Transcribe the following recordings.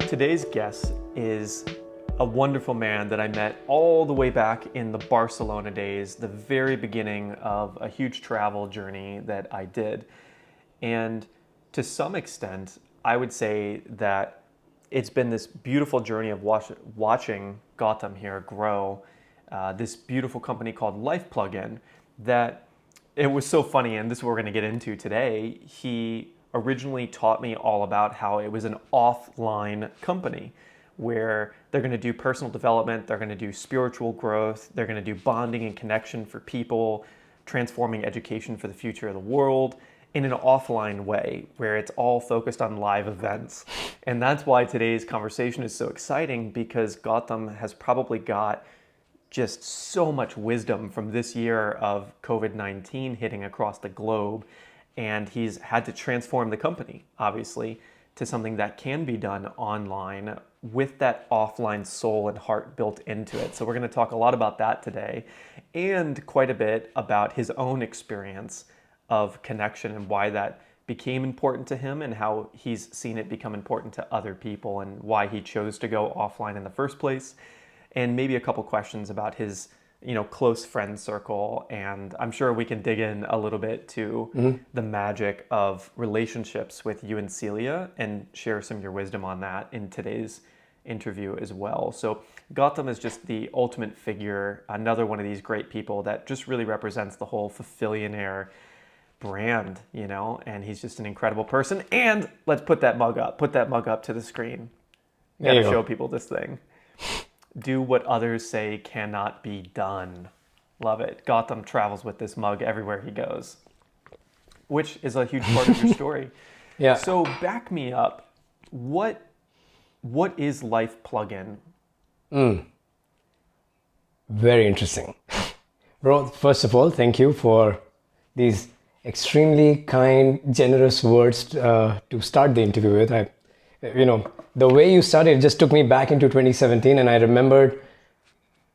Today's guest is a wonderful man that I met all the way back in the Barcelona days, the very beginning of a huge travel journey that I did. And to some extent, I would say that it's been this beautiful journey of watching Gautam here grow this beautiful company called Life Plugin that it was so funny, and this is what we're going to get into today. He originally taught me all about how it was an offline company where they're going to do personal development, they're going to do spiritual growth, they're going to do bonding and connection for people, transforming education for the future of the world in an offline way where it's all focused on live events. And that's why today's conversation is so exciting, because Gautam has probably got just so much wisdom from this year of COVID-19 hitting across the globe. And he's had to transform the company, obviously, to something that can be done online with that offline soul and heart built into it. So we're going to talk a lot about that today, and quite a bit about his own experience of connection and why that became important to him and how he's seen it become important to other people and why he chose to go offline in the first place. And maybe a couple questions about his close friend circle, and I'm sure we can dig in a little bit to the magic of relationships with you and Celia and share some of your wisdom on that in today's interview as well. So Gautam is just the ultimate figure, another one of these great people that just really represents the whole Fulfillionaire brand, and he's just an incredible person. And let's put that mug up to the screen. Gotta show people this thing. Do what others say cannot be done. Love it. Gautam travels with this mug everywhere he goes, which is a huge part of your story. Yeah. So back me up. What is Life Plugin? Very interesting. Bro, first of all, thank you for these extremely kind, generous words to start the interview with. The way you started just took me back into 2017, and I remembered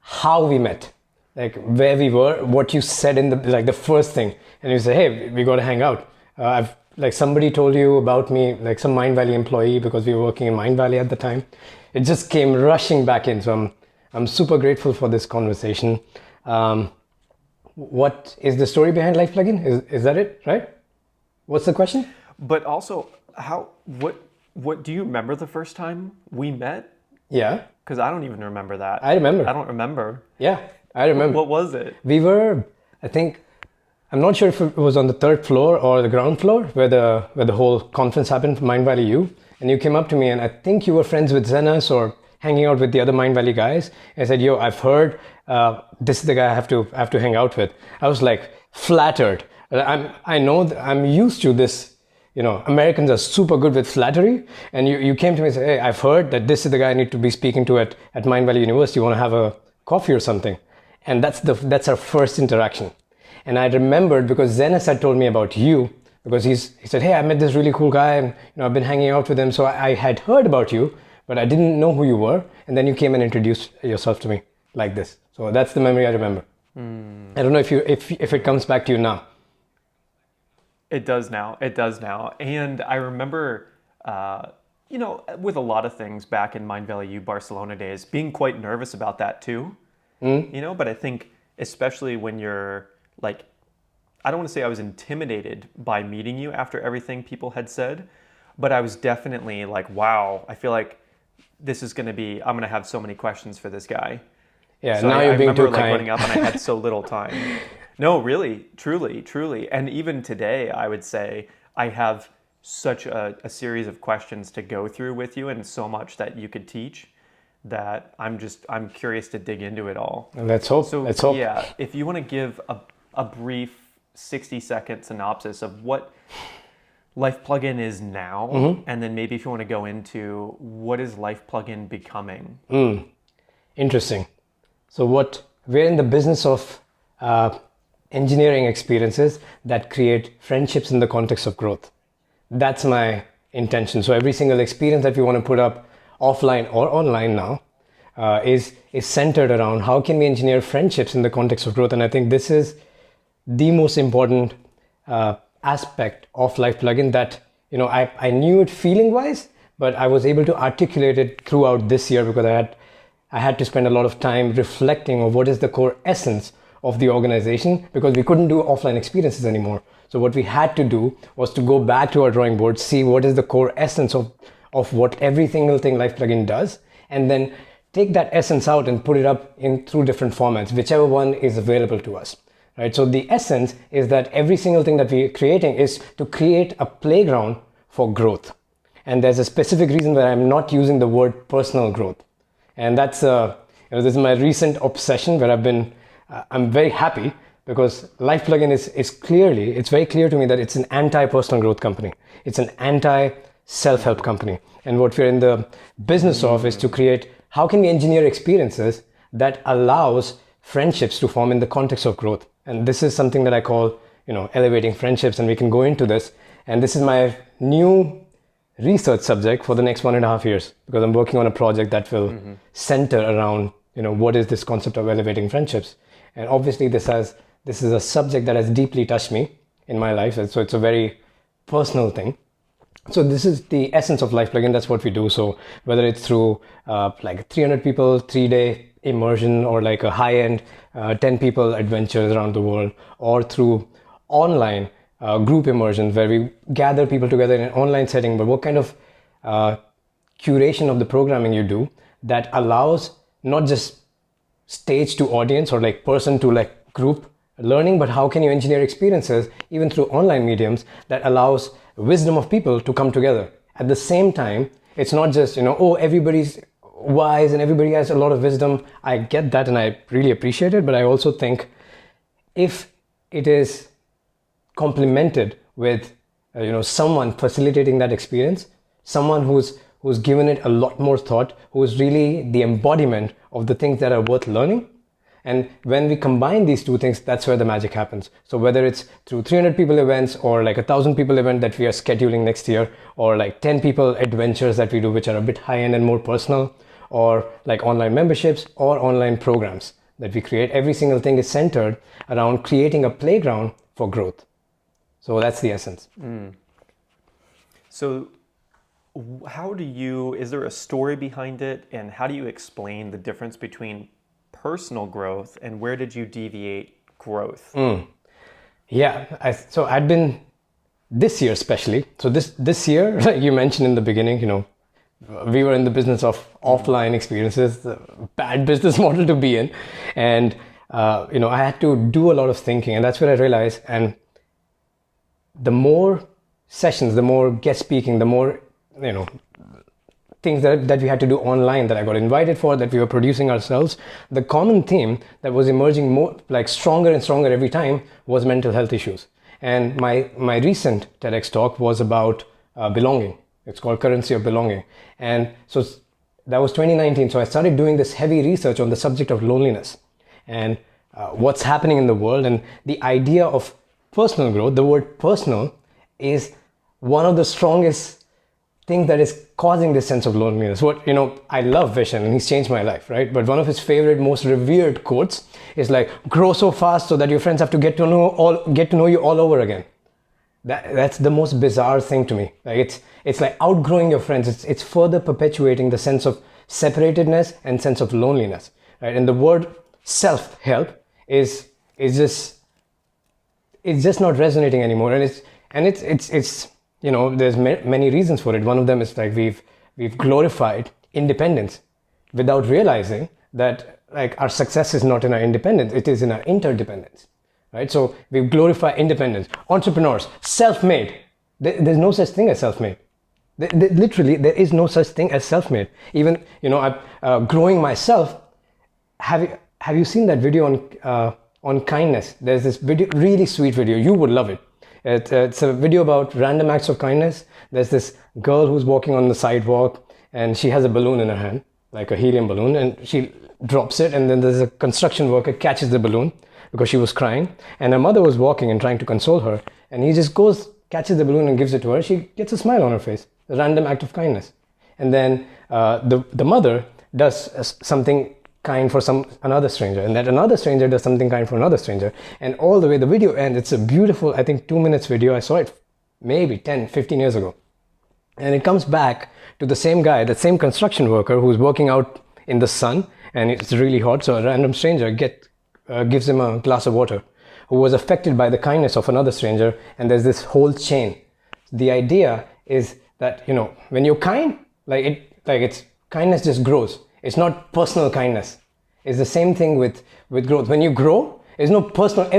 how we met, like where we were, what you said in the first thing, and you said, "Hey, we got to hang out." Somebody told you about me, like some Mind Valley employee, because we were working in Mind Valley at the time. It just came rushing back in. So I'm super grateful for this conversation. What is the story behind Life Plugin? Is that it, right? What's the question? But also, what do you remember the first time we met? Yeah. Because I don't even remember that. I remember. I don't remember. Yeah, I remember. What was it? We were, I'm not sure if it was on the third floor or the ground floor where the whole conference happened, Mind Valley U. And you came up to me, and I think you were friends with Zenas or hanging out with the other Mind Valley guys. And I said, "Yo, I've heard this is the guy I have to hang out with." I was like flattered. I'm used to this. Americans are super good with flattery, and you came to me and said, "Hey, I've heard that this is the guy I need to be speaking to at Mind Valley University. You want to have a coffee or something?" And that's our first interaction. And I remembered because Zenas had told me about you, because he said, "Hey, I met this really cool guy, and I've been hanging out with him." So I had heard about you, but I didn't know who you were. And then you came and introduced yourself to me like this. So that's the memory I remember. I don't know if it comes back to you now. It does now. And I remember, with a lot of things back in Mind Valley U Barcelona days, being quite nervous about that too. But I think especially when you're like, I don't want to say I was intimidated by meeting you after everything people had said, but I was definitely like, wow, I feel like I'm going to have so many questions for this guy. Yeah, so now you're being too kind. I remember running up and I had so little time. No, really, truly. And even today, I would say I have such a series of questions to go through with you, and so much that you could teach that I'm curious to dig into it all. Let's hope. Yeah, if you want to give a brief 60-second synopsis of what Life Plugin is now, and then maybe if you want to go into what is Life Plugin becoming. Interesting. So we're in the business of engineering experiences that create friendships in the context of growth. That's my intention. So every single experience that we want to put up offline or online now is centered around how can we engineer friendships in the context of growth. And I think this is the most important aspect of Life Plugin that I knew it feeling wise, but I was able to articulate it throughout this year because I had to spend a lot of time reflecting on what is the core essence of the organization, because we couldn't do offline experiences anymore. So what we had to do was to go back to our drawing board, see what is the core essence of what every single thing Life Plugin does, and then take that essence out and put it up in through different formats, whichever one is available to us. Right? So the essence is that every single thing that we're creating is to create a playground for growth. And there's a specific reason where I'm not using the word personal growth. And that's, this is my recent obsession where I'm very happy because Life Plugin it's very clear to me that it's an anti-personal growth company. It's an anti-self-help company. And what we're in the business of is to create, how can we engineer experiences that allows friendships to form in the context of growth? And this is something that I call, elevating friendships, and we can go into this. And this is my new research subject for the next 1.5 years, because I'm working on a project that will center around, what is this concept of elevating friendships? And obviously this is a subject that has deeply touched me in my life. And so it's a very personal thing. So this is the essence of Life Plugin. That's what we do. So whether it's through like 300 people, 3-day immersion, or like a high-end 10 people adventures around the world, or through online group immersions where we gather people together in an online setting, but what kind of curation of the programming you do that allows not just stage to audience or like person to like group learning, but how can you engineer experiences even through online mediums that allows wisdom of people to come together. At the same time, it's not just, everybody's wise and everybody has a lot of wisdom. I get that and I really appreciate it, but I also think if it is complemented with someone facilitating that experience, someone who's given it a lot more thought, who is really the embodiment of the things that are worth learning. And when we combine these two things, that's where the magic happens. So whether it's through 300 people events or like 1,000 people event that we are scheduling next year, or like 10 people adventures that we do, which are a bit high end and more personal, or like online memberships or online programs that we create, every single thing is centered around creating a playground for growth. So that's the essence. So is there a story behind it, and how do you explain the difference between personal growth and where did you deviate growth? Yeah, so I'd been this year especially. So this year, like you mentioned in the beginning, we were in the business of offline experiences, a bad business model to be in. And, I had to do a lot of thinking, and that's where I realized, and the more sessions, the more guest speaking, the more, things that we had to do online that I got invited for, that we were producing ourselves, the common theme that was emerging more like stronger and stronger every time was mental health issues. And my recent TEDx talk was about belonging. It's called Currency of Belonging. And so that was 2019. So I started doing this heavy research on the subject of loneliness and what's happening in the world, and the idea of personal growth. The word personal is one of the strongest thing that is causing this sense of loneliness. I love Vishen and he's changed my life, right? But one of his favorite, most revered quotes is like, grow so fast so that your friends have to get to know you all over again. That's the most bizarre thing to me. Like it's like outgrowing your friends. It's further perpetuating the sense of separatedness and sense of loneliness, right? And the word self-help is just not resonating anymore. And it's there's many reasons for it. One of them is like we've glorified independence without realizing that like our success is not in our independence, it is in our interdependence, right? So we glorify independence, entrepreneurs, self-made. There's no such thing as self-made. Literally, there is no such thing as self-made. Even I'm growing myself. Have you seen that video on kindness? There's this video, really sweet video. You would love it. It's a video about random acts of kindness. There's this girl who's walking on the sidewalk and she has a balloon in her hand, like a helium balloon, and she drops it, and then there's a construction worker catches the balloon because she was crying, and her mother was walking and trying to console her, and he just catches the balloon and gives it to her. She gets a smile on her face, a random act of kindness. And then the mother does something kind for another stranger, and that another stranger does something kind for another stranger, and all the way the video ends. It's a beautiful, I think 2 minutes video. I saw it maybe 10-15 years ago, And it comes back to the same guy, the same construction worker who's working out in the sun and it's really hot. So a random stranger gives him a glass of water, who was affected by the kindness of another stranger. And there's this whole chain. The idea is that, when you're kind, it's kindness just grows. It's not personal kindness. It's the same thing with growth. When you grow, there's no personal,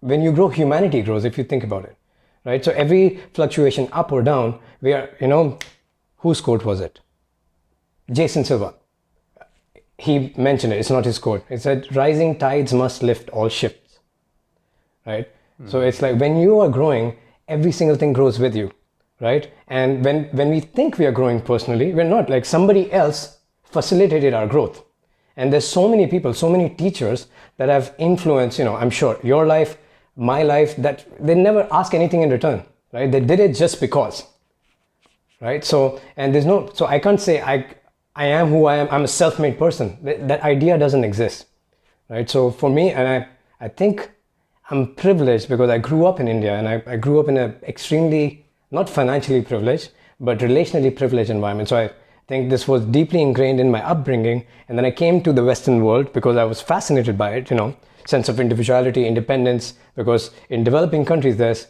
when you grow, humanity grows, if you think about it. Right? So every fluctuation up or down, we are, whose quote was it? Jason Silva. He mentioned it, it's not his quote. It said, rising tides must lift all ships. Right? So it's like when you are growing, every single thing grows with you. Right? And when we think we are growing personally, we're not. Like somebody else facilitated our growth. And there's so many people, so many teachers that have influenced, I'm sure, your life, my life, that they never ask anything in return, right? They did it just because, right? So, and so I can't say I am who I am. I'm a self-made person. That idea doesn't exist, right? So for me, and I think I'm privileged because I grew up in India and I grew up in an extremely, not financially privileged, but relationally privileged environment. So I think this was deeply ingrained in my upbringing. And then I came to the Western world because I was fascinated by it, sense of individuality, independence, because in developing countries, there's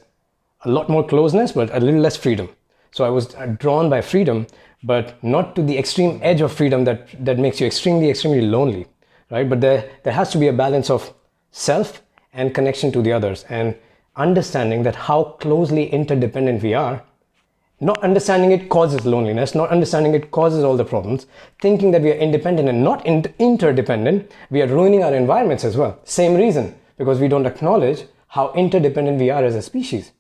a lot more closeness, but a little less freedom. So I was drawn by freedom, but not to the extreme edge of freedom that makes you extremely, extremely lonely, right? But there has to be a balance of self and connection to the others, and understanding that how closely interdependent we are. Not understanding it causes loneliness, not understanding it causes all the problems. Thinking that we are independent and not interdependent, we are ruining our environments as well. Same reason, because we don't acknowledge how interdependent we are as a species,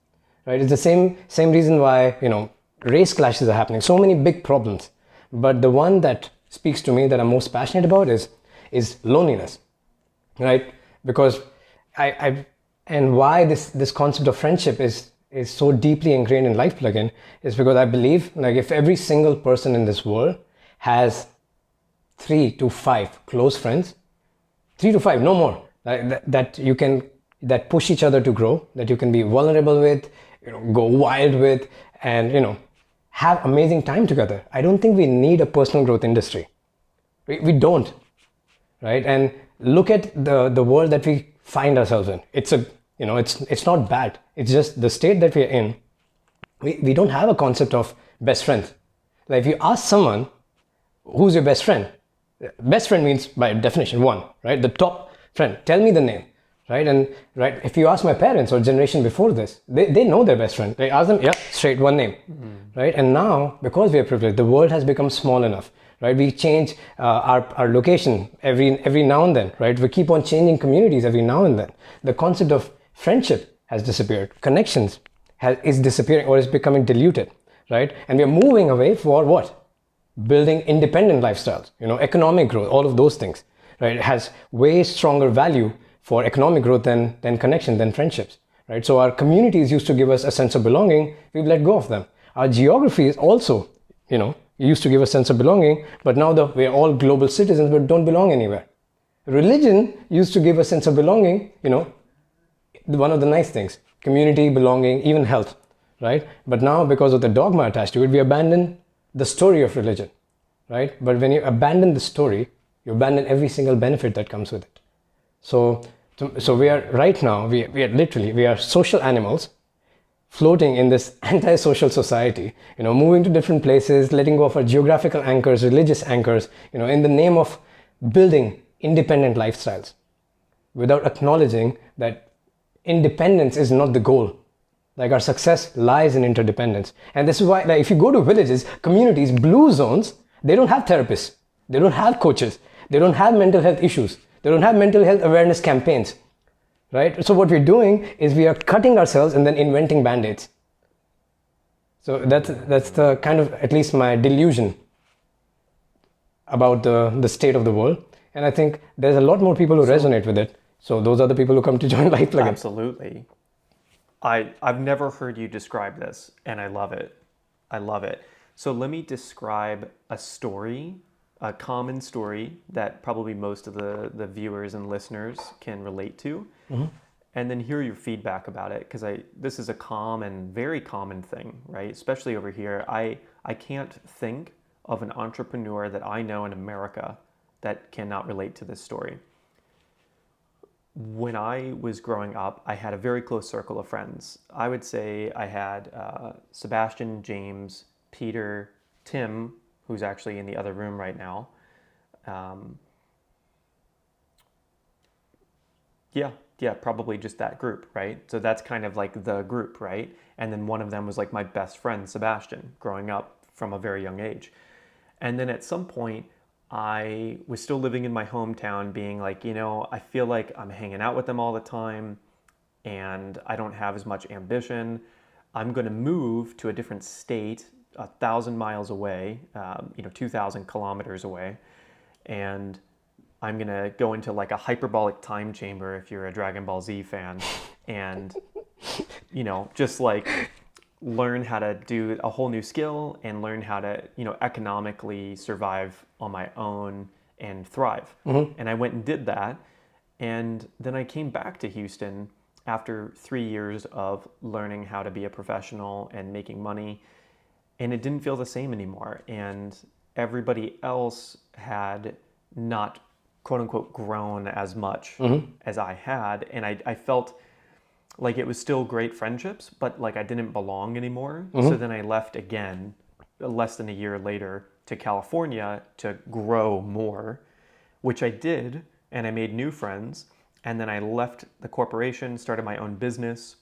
right? It's the same reason why, race clashes are happening. So many big problems. But the one that speaks to me that I'm most passionate about is loneliness, right? Because and why this concept of friendship is so deeply ingrained in Life Plugin is because I believe, like, if every single person in this world has 3 to 5 close friends, 3 to 5, no more, that push each other to grow, that you can be vulnerable with, go wild with, and have amazing time together. I don't think we need a personal growth industry. We don't, right? And look at the world that we find ourselves in. It's not bad. It's just the state that we're in. We don't have a concept of best friends. Like if you ask someone, who's your best friend? Best friend means by definition one, right? The top friend. Tell me the name, right? And right, if you ask my parents or generation before this, they know their best friend. They ask them, yeah, straight one name, right? And now, because we are privileged, the world has become small enough, right? We change our location every now and then, right? We keep on changing communities every now and then. The concept of friendship has disappeared. Connections is disappearing or is becoming diluted, right? And we are moving away for what? Building independent lifestyles, economic growth, all of those things, right? It has way stronger value for economic growth than connection, than friendships, right? So our communities used to give us a sense of belonging. We've let go of them. Our geography is also, used to give us a sense of belonging, but now we're all global citizens but don't belong anywhere. Religion used to give a sense of belonging, one of the nice things, community, belonging, even health, right? But now, because of the dogma attached to it, we abandon the story of religion, right? But when you abandon the story, you abandon every single benefit that comes with it. So we are right now, we are social animals floating in this anti-social society, moving to different places, letting go of our geographical anchors, religious anchors, in the name of building independent lifestyles, without acknowledging that independence is not the goal. Like, our success lies in interdependence. And this is why, like, if you go to villages, communities, blue zones, they don't have therapists. They don't have coaches. They don't have mental health issues. They don't have mental health awareness campaigns, right? So what we're doing is we are cutting ourselves and then inventing band-aids. So that's the kind of, at least my delusion about the state of the world. And I think there's a lot more people who resonate with it. So those are the people who come to join Life Plugin. Absolutely. I've never heard you describe this, and I love it. I love it. So let me describe a story, a common story that probably most of the viewers and listeners can relate to. Mm-hmm. and then hear your feedback about it, because this is a common, very common thing, right? Especially over here. I can't think of an entrepreneur that I know in America that cannot relate to this story. When I was growing up, I had a very close circle of friends. I would say I had Sebastian, James, Peter, Tim, who's actually in the other room right now. Yeah, probably just that group, right? So that's kind of like the group, right? And then one of them was like my best friend, Sebastian, growing up from a very young age. And then at some point, I was still living in my hometown, being like, I feel like I'm hanging out with them all the time and I don't have as much ambition. I'm going to move to a different state, 1,000 miles away, 2,000 kilometers away. And I'm going to go into like a hyperbolic time chamber, if you're a Dragon Ball Z fan, and, just like learn how to do a whole new skill and learn how to, economically survive on my own and thrive. And I went and did that. And then I came back to Houston after 3 years of learning how to be a professional and making money. And it didn't feel the same anymore. And everybody else had not, quote unquote, grown as much as I had. And I felt like it was still great friendships, but like I didn't belong anymore. So then I left again, less than a year later, to California to grow more, which I did. And I made new friends. And then I left the corporation, started my own business,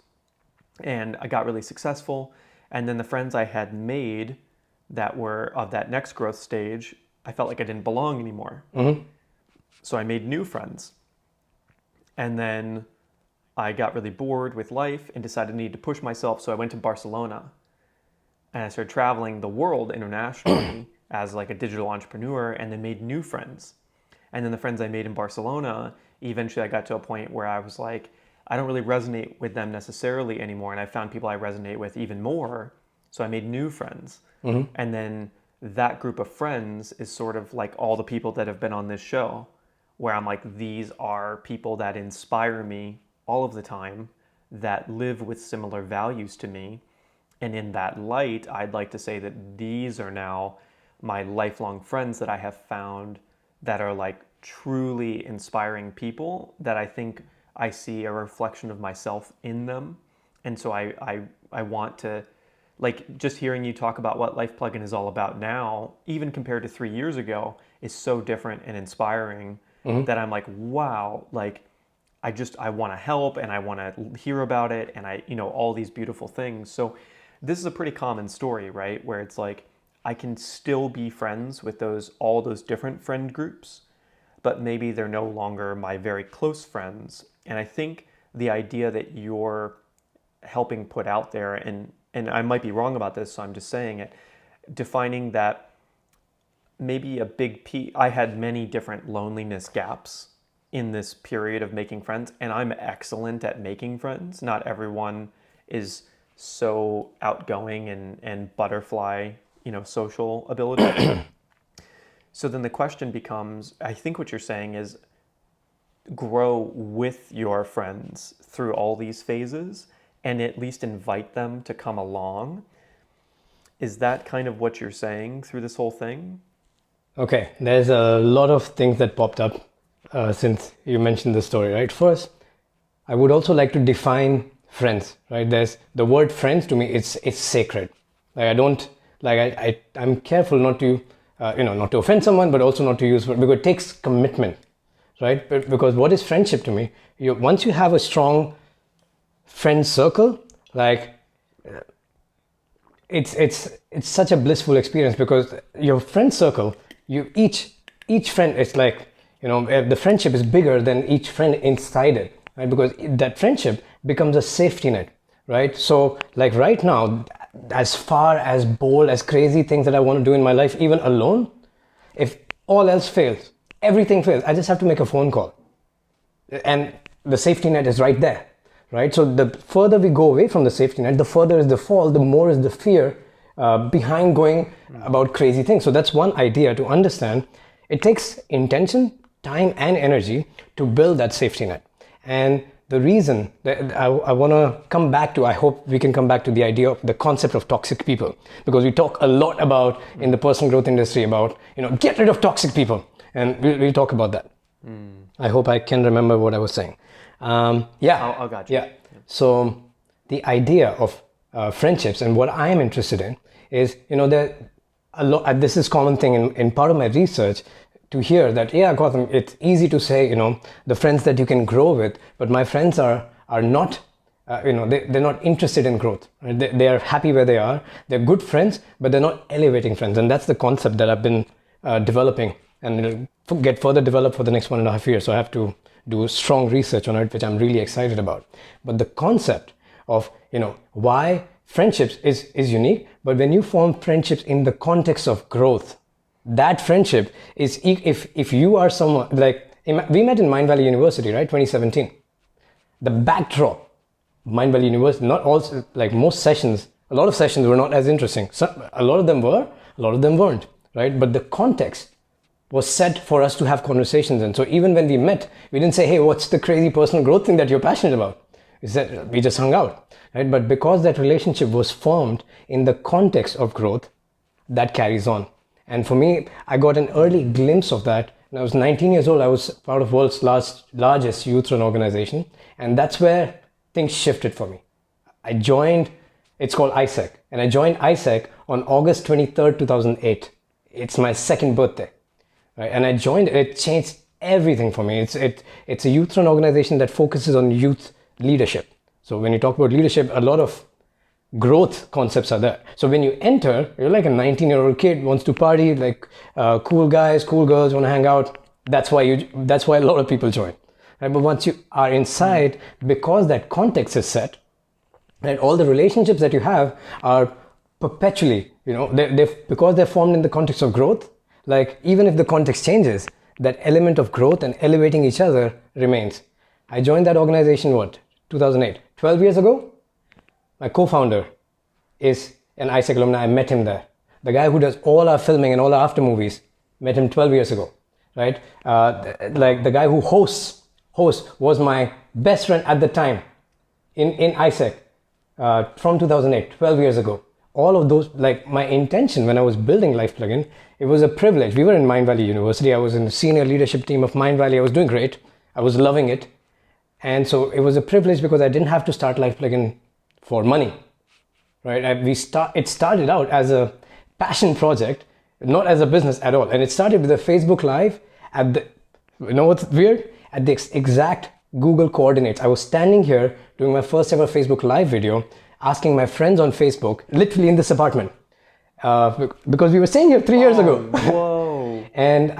and I got really successful. And then the friends I had made that were of that next growth stage, I felt like I didn't belong anymore. So I made new friends. And then I got really bored with life and decided I needed to push myself. So I went to Barcelona and I started traveling the world internationally as like a digital entrepreneur, and then made new friends. And then the friends I made in Barcelona, eventually I got to a point where I was like, I don't really resonate with them necessarily anymore. And I found people I resonate with even more. So I made new friends. And then that group of friends is sort of like all the people that have been on this show, where I'm like, these are people that inspire me all of the time, that live with similar values to me. And in that light, I'd like to say that these are now my lifelong friends that I have found that are like truly inspiring people, that I think I see a reflection of myself in them. And so I want to, like, just hearing you talk about what Life Plugin is all about now, even compared to 3 years ago, is so different and inspiring that I'm like, wow, like, I want to help and I want to hear about it, and all these beautiful things. So this is a pretty common story, right? Where it's like, I can still be friends with all those different friend groups, but maybe they're no longer my very close friends. And I think the idea that you're helping put out there, and I might be wrong about this, so I'm just saying it, defining that maybe a big piece, I had many different loneliness gaps in this period of making friends, and I'm excellent at making friends. Not everyone is so outgoing and butterfly, social ability. So then the question becomes, I think what you're saying is grow with your friends through all these phases and at least invite them to come along. Is that kind of what you're saying through this whole thing? Okay, there's a lot of things that popped up since you mentioned the story, right? First, I would also like to define friends, right? There's the word friends, to me, it's sacred. Like, I don't, like, I'm careful not to, not to offend someone, but also not to use, because it takes commitment, right? Because what is friendship to me? Once you have a strong friend circle, like, it's such a blissful experience, because your friend circle, each friend is like, the friendship is bigger than each friend inside it, right? Because that friendship becomes a safety net, right? So like right now, as far as bold, as crazy things that I want to do in my life, even alone, if all else fails, everything fails, I just have to make a phone call. And the safety net is right there, right? So the further we go away from the safety net, the further is the fall, the more is the fear behind going about crazy things. So that's one idea to understand. It takes intention, time, and energy to build that safety net. And the reason that I want to come back to, I hope we can come back to the idea of the concept of toxic people, because we talk a lot about in the personal growth industry about, get rid of toxic people. And we'll talk about that. I hope I can remember what I was saying. I'll got you. Yeah. So the idea of friendships and what I am interested in is, there a lot. This is common thing in part of my research to hear that, Gautam, it's easy to say, the friends that you can grow with, but my friends are not, they're not interested in growth. Right? They are happy where they are. They're good friends, but they're not elevating friends. And that's the concept that I've been developing, and it'll get further developed for the next 1.5 years. So I have to do strong research on it, which I'm really excited about. But the concept of, why friendships is unique, but when you form friendships in the context of growth, that friendship is, if you are someone, like, we met in Mind Valley University, right, 2017. The backdrop, Mind Valley University, not all, like most sessions, a lot of sessions were not as interesting. A lot of them were, a lot of them weren't, right? But the context was set for us to have conversations. And so even when we met, we didn't say, hey, what's the crazy personal growth thing that you're passionate about? We just hung out, right? But because that relationship was formed in the context of growth, that carries on. And for me, I got an early glimpse of that. When I was 19 years old, I was part of the world's largest youth-run organization. And that's where things shifted for me. I joined, it's called ISEC. And I joined ISEC on August 23rd, 2008. It's my second birthday. Right? And I joined, it changed everything for me. It's a youth-run organization that focuses on youth leadership. So when you talk about leadership, a lot of growth concepts are there. So when you enter, you're like a 19-year-old kid, wants to party, like cool guys, cool girls, want to hang out. That's why a lot of people join. Right? But once you are inside, because that context is set, right, all the relationships that you have are perpetually, because they're formed in the context of growth, like even if the context changes, that element of growth and elevating each other remains. I joined that organization, 2008, 12 years ago. My co-founder is an ISEC alumni. I met him there. The guy who does all our filming and all our after movies, met him 12 years ago, right? Like the guy who hosts was my best friend at the time in ISEC from 2008, 12 years ago. All of those, like my intention when I was building Life Plugin, it was a privilege. We were in Mind Valley University. I was in the senior leadership team of Mind Valley. I was doing great. I was loving it. And so it was a privilege because I didn't have to start Life Plugin for money, right? It started out as a passion project, not as a business at all. And it started with a Facebook Live what's weird? At the exact Google coordinates. I was standing here doing my first ever Facebook Live video, asking my friends on Facebook, literally in this apartment, because we were staying here 3 years ago. Whoa. And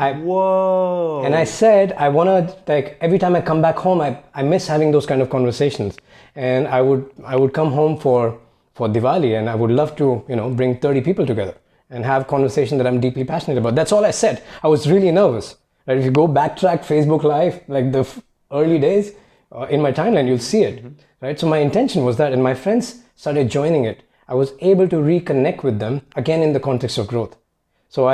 I said, I want to, like, every time I come back home, I miss having those kind of conversations. And I would come home for Diwali, and I would love to, bring 30 people together and have conversation that I'm deeply passionate about. That's all I said. I was really nervous. Right? If you go backtrack Facebook Live, like the early days in my timeline, you'll see it. Right? So my intention was that, and my friends started joining it. I was able to reconnect with them again in the context of growth. So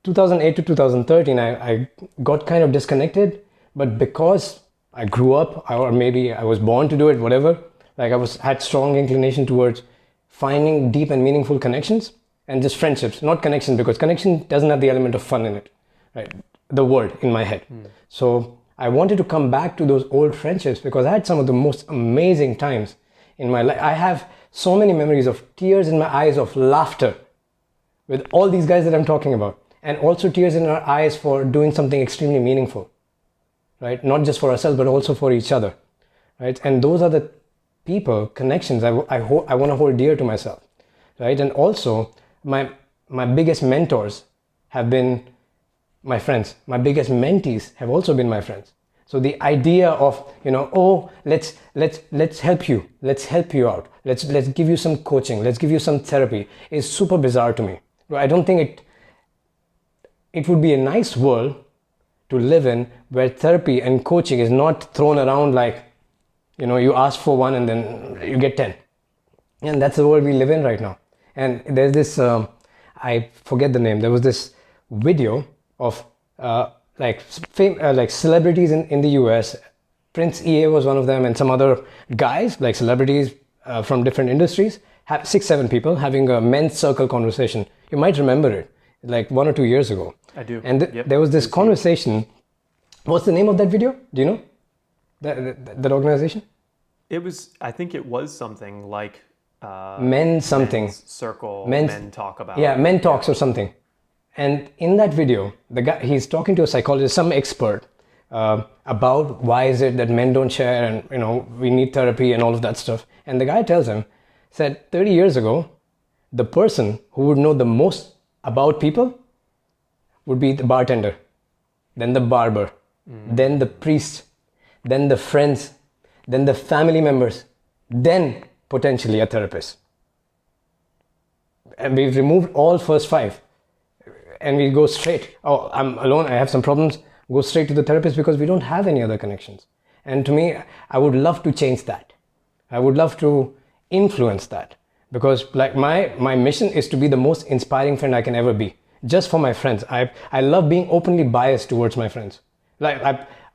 2008 to 2013, I got kind of disconnected, but because I grew up, or maybe I was born to do it, whatever, like had strong inclination towards finding deep and meaningful connections and just friendships, not connections, because connection doesn't have the element of fun in it, right? The word in my head. So I wanted to come back to those old friendships because I had some of the most amazing times in my life. I have so many memories of tears in my eyes of laughter with all these guys that I'm talking about, and also tears in our eyes for doing something extremely meaningful, right? Not just for ourselves, but also for each other, right? And those are the people, connections I want to hold dear to myself, right? And also my biggest mentors have been my friends. My biggest mentees have also been my friends. So the idea of, let's help you. Let's help you out. Let's give you some coaching. Let's give you some therapy is super bizarre to me. I don't think it would be a nice world to live in where therapy and coaching is not thrown around like, you ask for one and then you get 10. And that's the world we live in right now. And there's this, I forget the name, there was this video of like celebrities in the US Prince EA was one of them, and some other guys, like celebrities from different industries, have 6-7 people having a men's circle conversation. You might remember it, like 1 or 2 years ago. I do. And Yep. there was this conversation. What's the name of that video? Do you know? That organization? I think it was something like Men something. Men's Circle, Men Talk About. Yeah, Men Talks or something. And in that video, the guy, he's talking to a psychologist, some expert, about why is it that men don't share, and we need therapy and all of that stuff. And the guy tells him, said 30 years ago, the person who would know the most about people would be the bartender, then the barber, then the priest, then the friends, then the family members, then potentially a therapist. And we've removed all first 5. And we go straight, oh, I'm alone, I have some problems, go straight to the therapist because we don't have any other connections. And to me, I would love to change that. I would love to influence that, because like my mission is to be the most inspiring friend I can ever be, just for my friends. I love being openly biased towards my friends. Like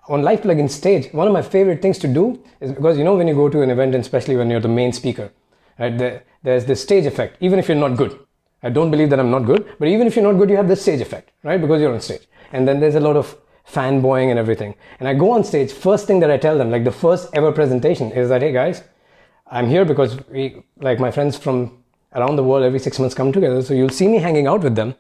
on Life Plugin stage, one of my favorite things to do is, because when you go to an event, and especially when you're the main speaker, right, there's this stage effect, even if you're not good. I don't believe that I'm not good, but even if you're not good, you have this stage effect, right? Because you're on stage. And then there's a lot of fanboying and everything. And I go on stage, first thing that I tell them, like the first ever presentation, is that, hey guys, I'm here because like my friends from around the world every 6 months come together. So you'll see me hanging out with them,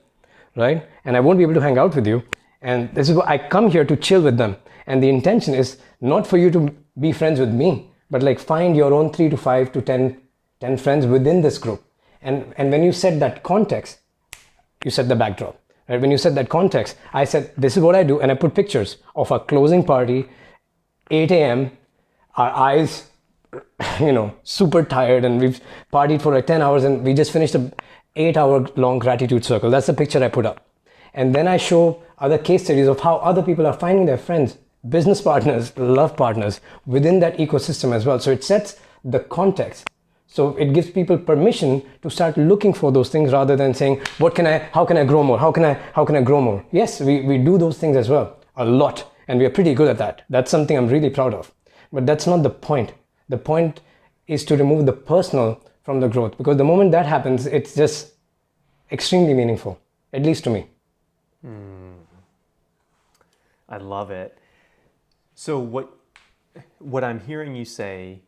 right? And I won't be able to hang out with you. And this is why I come here to chill with them. And the intention is not for you to be friends with me, but like find your own 3 to 5 to 10 friends within this group. And when you set that context, you set the backdrop. Right? When you set that context, I said, this is what I do. And I put pictures of our closing party, 8 a.m., our eyes, super tired. And we've partied for like 10 hours and we just finished a 8-hour long gratitude circle. That's the picture I put up. And then I show other case studies of how other people are finding their friends, business partners, love partners within that ecosystem as well. So it sets the context. So it gives people permission to start looking for those things rather than saying, how can I grow more? How can I grow more? Yes, we do those things as well, a lot. And we are pretty good at that. That's something I'm really proud of. But that's not the point. The point is to remove the personal from the growth, because the moment that happens, it's just extremely meaningful, at least to me. I love it. So what I'm hearing you say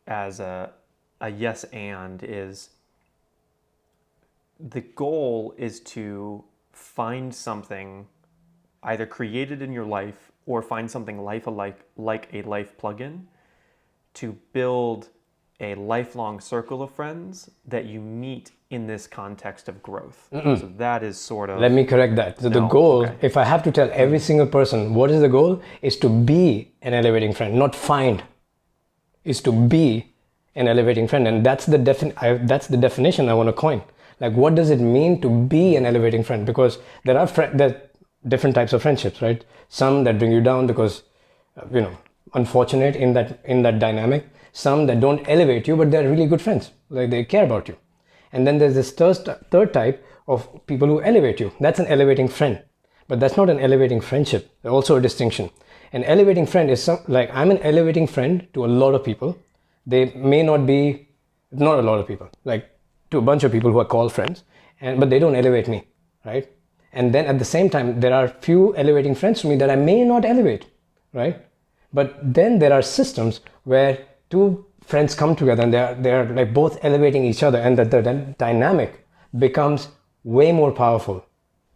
as a yes and is, the goal is to find something either created in your life or find something like a life plugin to build a lifelong circle of friends that you meet in this context of growth. So that is sort of... Let me correct that. So the goal, okay. If I have to tell every single person what is the goal, is to be an elevating friend, not find. Is to be an elevating friend. And that's the definition I want to coin. Like, what does it mean to be an elevating friend? Because there are different types of friendships, right? Some that bring you down because, unfortunate in that dynamic. Some that don't elevate you, but they're really good friends. Like, they care about you. And then there's this third type of people who elevate you. That's an elevating friend. But that's not an elevating friendship. There's also a distinction. An elevating friend is I'm an elevating friend to a lot of people. They may not be, not a lot of people, like to a bunch of people who are called friends, but they don't elevate me, right? And then at the same time, there are few elevating friends to me that I may not elevate, right? But then there are systems where two friends come together and they're like both elevating each other, and that the dynamic becomes way more powerful.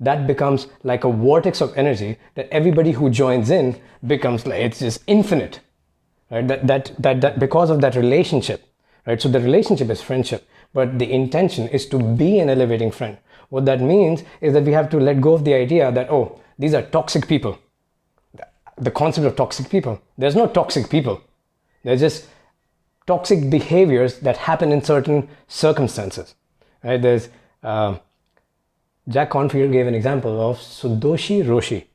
That becomes like a vortex of energy that everybody who joins in becomes like, it's just infinite, right? That because of that relationship, right? So the relationship is friendship, but the intention is to be an elevating friend. What that means is that we have to let go of the idea that, oh, these are toxic people. The concept of toxic people. There's no toxic people. There's just toxic behaviors that happen in certain circumstances, right? There's Jack Confield gave an example of Sudoshi Roshi,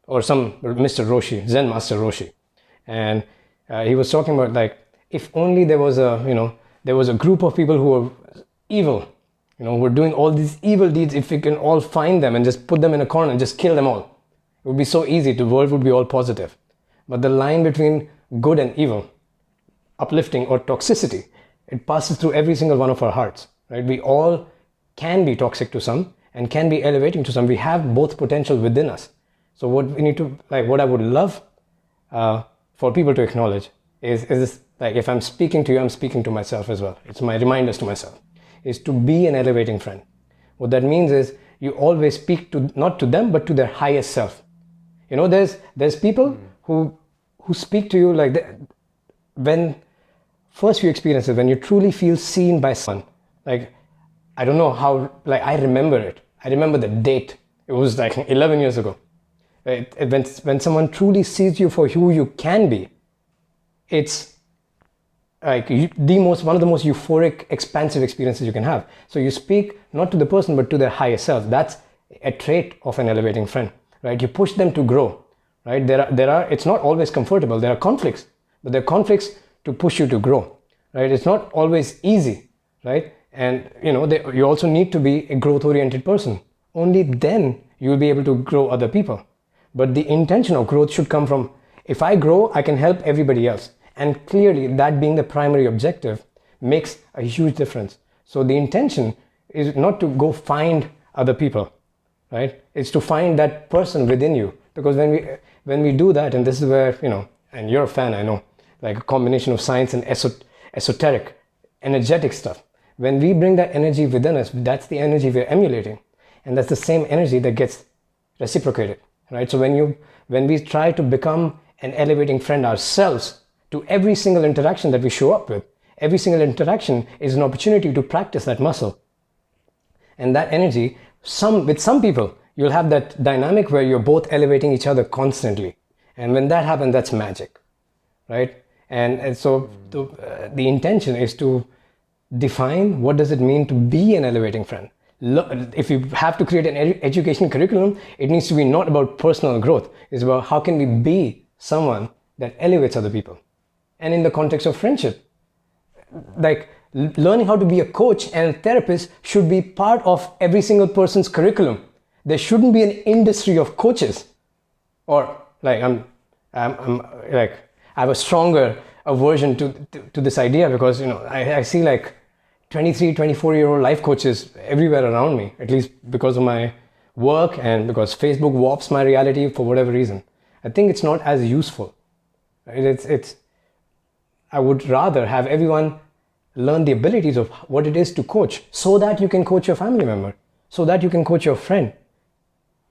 or some Mr. Roshi, Zen Master Roshi, and he was talking about, like, if only there was a group of people who were evil, who were doing all these evil deeds. If we can all find them and just put them in a corner and just kill them all, it would be so easy. The world would be all positive. But the line between good and evil, uplifting or toxicity. It passes through every single one of our hearts, right? We all can be toxic to some and can be elevating to some. We have both potential within us. So what we need to, like, what I would love for people to acknowledge is this, like, if I'm speaking to you, I'm speaking to myself as well. It's my reminders to myself, is to be an elevating friend. What that means is you always speak to, not to them, but to their highest self. You know, there's people who speak to you like that. When first few experiences, when you truly feel seen by someone, like, I don't know how, like, I remember it. I remember the date. It was like 11 years ago. When someone truly sees you for who you can be, it's like one of the most euphoric, expansive experiences you can have. So you speak not to the person, but to their higher self. That's a trait of an elevating friend, right? You push them to grow, right? It's not always comfortable. There are conflicts, but there are conflicts to push you to grow, right? It's not always easy, right? And you also need to be a growth-oriented person. Only then you will be able to grow other people. But the intention of growth should come from, if I grow, I can help everybody else. And clearly, that being the primary objective makes a huge difference. So the intention is not to go find other people, right? It's to find that person within you. Because when we do that, and this is where, and you're a fan, I know, like a combination of science and esoteric, energetic stuff. When we bring that energy within us, that's the energy we're emulating. And that's the same energy that gets reciprocated, right? So when we try to become an elevating friend ourselves, to every single interaction that we show up with, every single interaction is an opportunity to practice that muscle. And that energy, with some people, you'll have that dynamic where you're both elevating each other constantly. And when that happens, that's magic, right? And so the intention is to define what does it mean to be an elevating friend. If you have to create an education curriculum, it needs to be not about personal growth. It's about how can we be someone that elevates other people. And in the context of friendship, like learning how to be a coach and a therapist should be part of every single person's curriculum. There shouldn't be an industry of coaches. Or like I'm like I have a stronger aversion to this idea because I see like 23, 24-year-old life coaches everywhere around me, at least because of my work and because Facebook warps my reality for whatever reason. I think it's not as useful. Right? I would rather have everyone learn the abilities of what it is to coach so that you can coach your family member, so that you can coach your friend,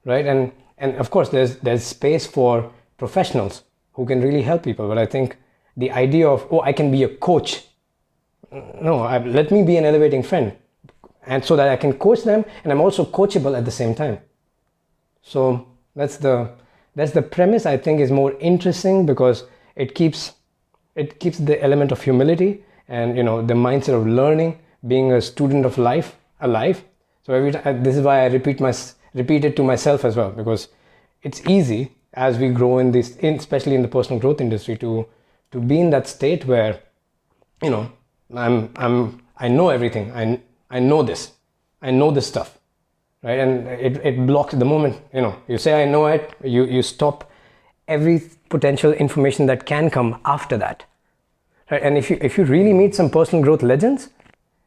right? And of course, there's space for professionals who can really help people. But I think the idea of, I can be a coach. No, let me be an elevating friend. And so that I can coach them and I'm also coachable at the same time. So that's the premise I think is more interesting because it keeps the element of humility and the mindset of learning, being a student of life alive. So every time, this is why I repeat it to myself as well, because it's easy as we grow especially in the personal growth industry to be in that state where I know everything. I know this stuff, right? And it blocks the moment you say I know it. You stop every potential information that can come after that, right? And if you really meet some personal growth legends,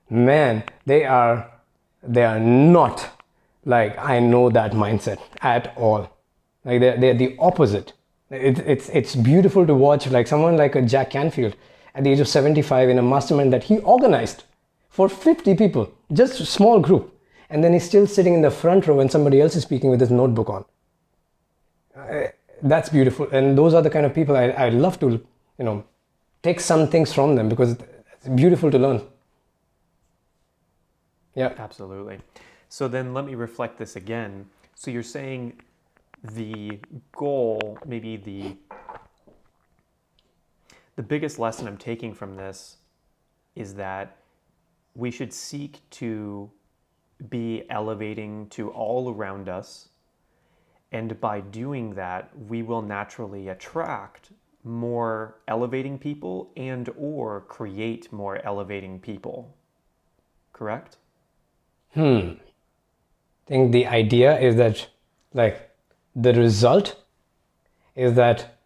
man, they are not like I know that mindset at all. Like they're the opposite. It's beautiful to watch, like someone like a Jack Canfield at the age of 75 in a mastermind that he organized for 50 people, just a small group. And then he's still sitting in the front row when somebody else is speaking with his notebook on. That's beautiful. And those are the kind of people I love to, take some things from them because it's beautiful to learn. Yeah. Absolutely. So then let me reflect this again. So you're saying the goal, maybe the biggest lesson I'm taking from this is that we should seek to be elevating to all around us. And by doing that, we will naturally attract more elevating people and or create more elevating people. Correct? I think the idea is that like the result is that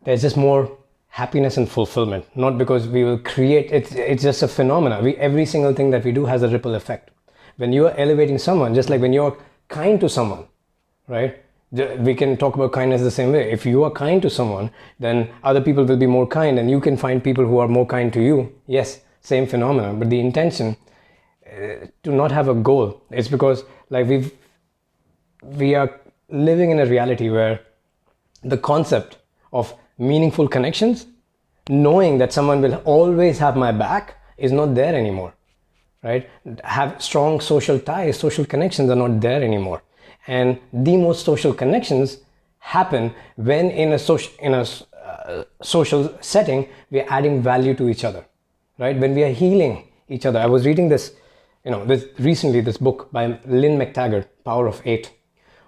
there's just more happiness and fulfillment, not because we will create it. It's just a phenomena. Every single thing that we do has a ripple effect. When you are elevating someone, just like when you're kind to someone, right? We can talk about kindness the same way. If you are kind to someone, then other people will be more kind, and you can find people who are more kind to you. Yes, same phenomenon, but the intention to not have a goal. It's because like we are living in a reality where the concept of meaningful connections, knowing that someone will always have my back, is not there anymore, right? Have strong social ties, social connections are not there anymore. And the most social connections happen when in a social setting, we are adding value to each other, right? When we are healing each other. I was reading this book by Lynn McTaggart, Power of Eight.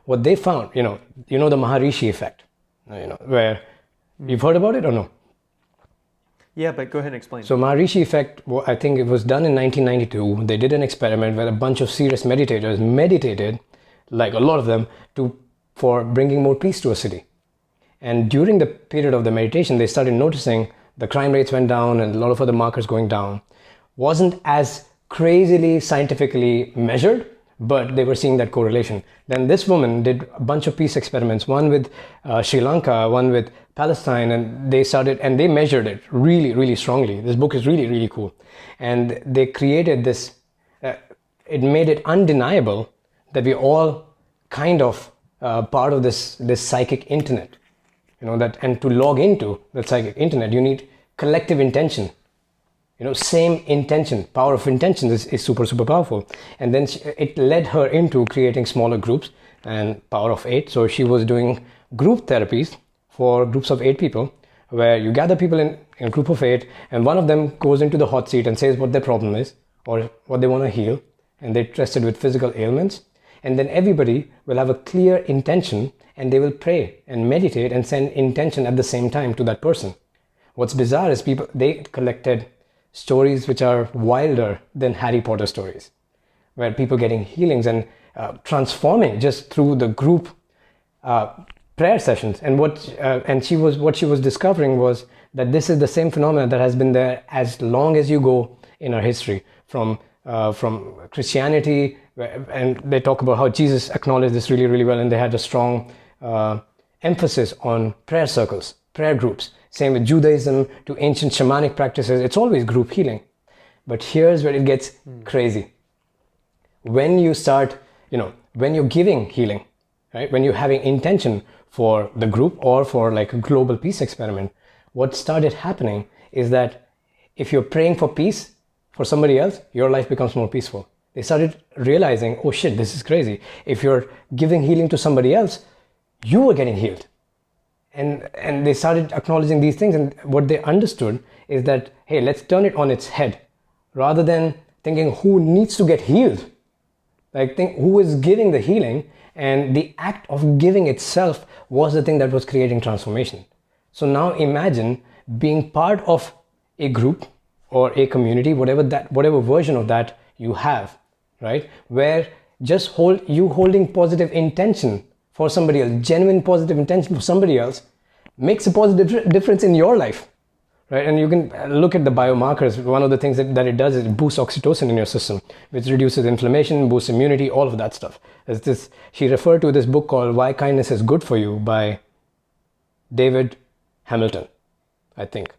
What they found, the Maharishi effect, where you've heard about it or no? Yeah, but go ahead and explain. So Maharishi effect, I think it was done in 1992. They did an experiment where a bunch of serious meditators meditated, like a lot of them, for bringing more peace to a city. And during the period of the meditation, they started noticing the crime rates went down and a lot of other markers going down. Wasn't as crazily scientifically measured, but they were seeing that correlation. Then this woman did a bunch of peace experiments, one with Sri Lanka, one with Palestine, and they measured it really, really strongly. This book is really, really cool. And they created this, it made it undeniable that we're all kind of part of this psychic internet. And to log into the psychic internet, you need collective intention. Same intention. Power of intention is super, super powerful. And then it led her into creating smaller groups and Power of Eight. So she was doing group therapies for groups of 8 people, where you gather people in a group of 8, and one of them goes into the hot seat and says what their problem is or what they want to heal, and they're tested with physical ailments. And then everybody will have a clear intention, and they will pray and meditate and send intention at the same time to that person. What's bizarre is they collected stories which are wilder than Harry Potter stories, where people getting healings and transforming just through the group prayer sessions. And what she was discovering was that this is the same phenomenon that has been there as long as you go in our history, from Christianity, and they talk about how Jesus acknowledged this really, really well, and they had a strong emphasis on prayer circles, prayer groups. Same with Judaism to ancient shamanic practices. It's always group healing. But here's where it gets crazy. When you start, when you're giving healing, right? When you're having intention for the group or for like a global peace experiment, what started happening is that if you're praying for peace for somebody else, your life becomes more peaceful. They started realizing, oh shit, this is crazy. If you're giving healing to somebody else, you are getting healed. And they started acknowledging these things, and what they understood is that, hey, let's turn it on its head. Rather than thinking who needs to get healed, like think who is giving the healing, and the act of giving itself was the thing that was creating transformation. So now imagine being part of a group or a community, whatever version of that you have, right? Where just holding positive intention for somebody else, genuine positive intention for somebody else, makes a positive difference in your life, right? And you can look at the biomarkers. One of the things that it does is it boosts oxytocin in your system, which reduces inflammation, boosts immunity, all of that stuff. She referred to this book called Why Kindness is Good for You by David Hamilton, I think,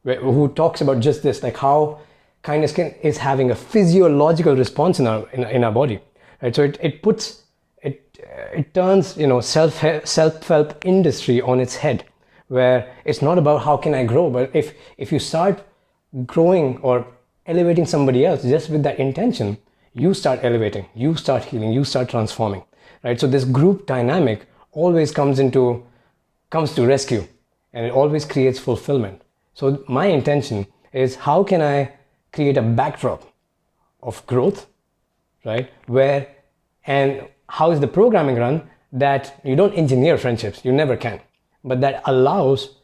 who talks about just this, like how kindness is having a physiological response in our body, right? So it turns self-help industry on its head, where it's not about how can I grow, but if you start growing or elevating somebody else just with that intention, you start elevating, you start healing, you start transforming, right? So this group dynamic always comes to rescue, and it always creates fulfillment. So my intention is, how can I create a backdrop of growth, right? And how is the programming run that you don't engineer friendships, you never can, but that allows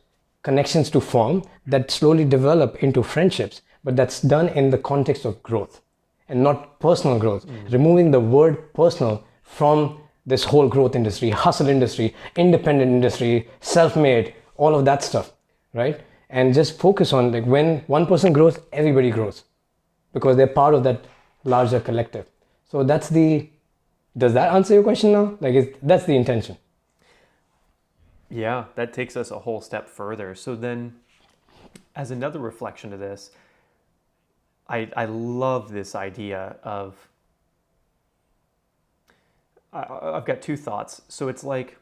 connections to form that slowly develop into friendships, but that's done in the context of growth and not personal growth. Removing the word personal from this whole growth industry, hustle industry, independent industry, self-made, all of that stuff, right? and just focus on like when one person grows, everybody grows because they're part of that larger collective. So does that answer your question now? Like that's the intention. Yeah, that takes us a whole step further. So then, as another reflection of this, I love this idea of, I've got two thoughts. So it's like,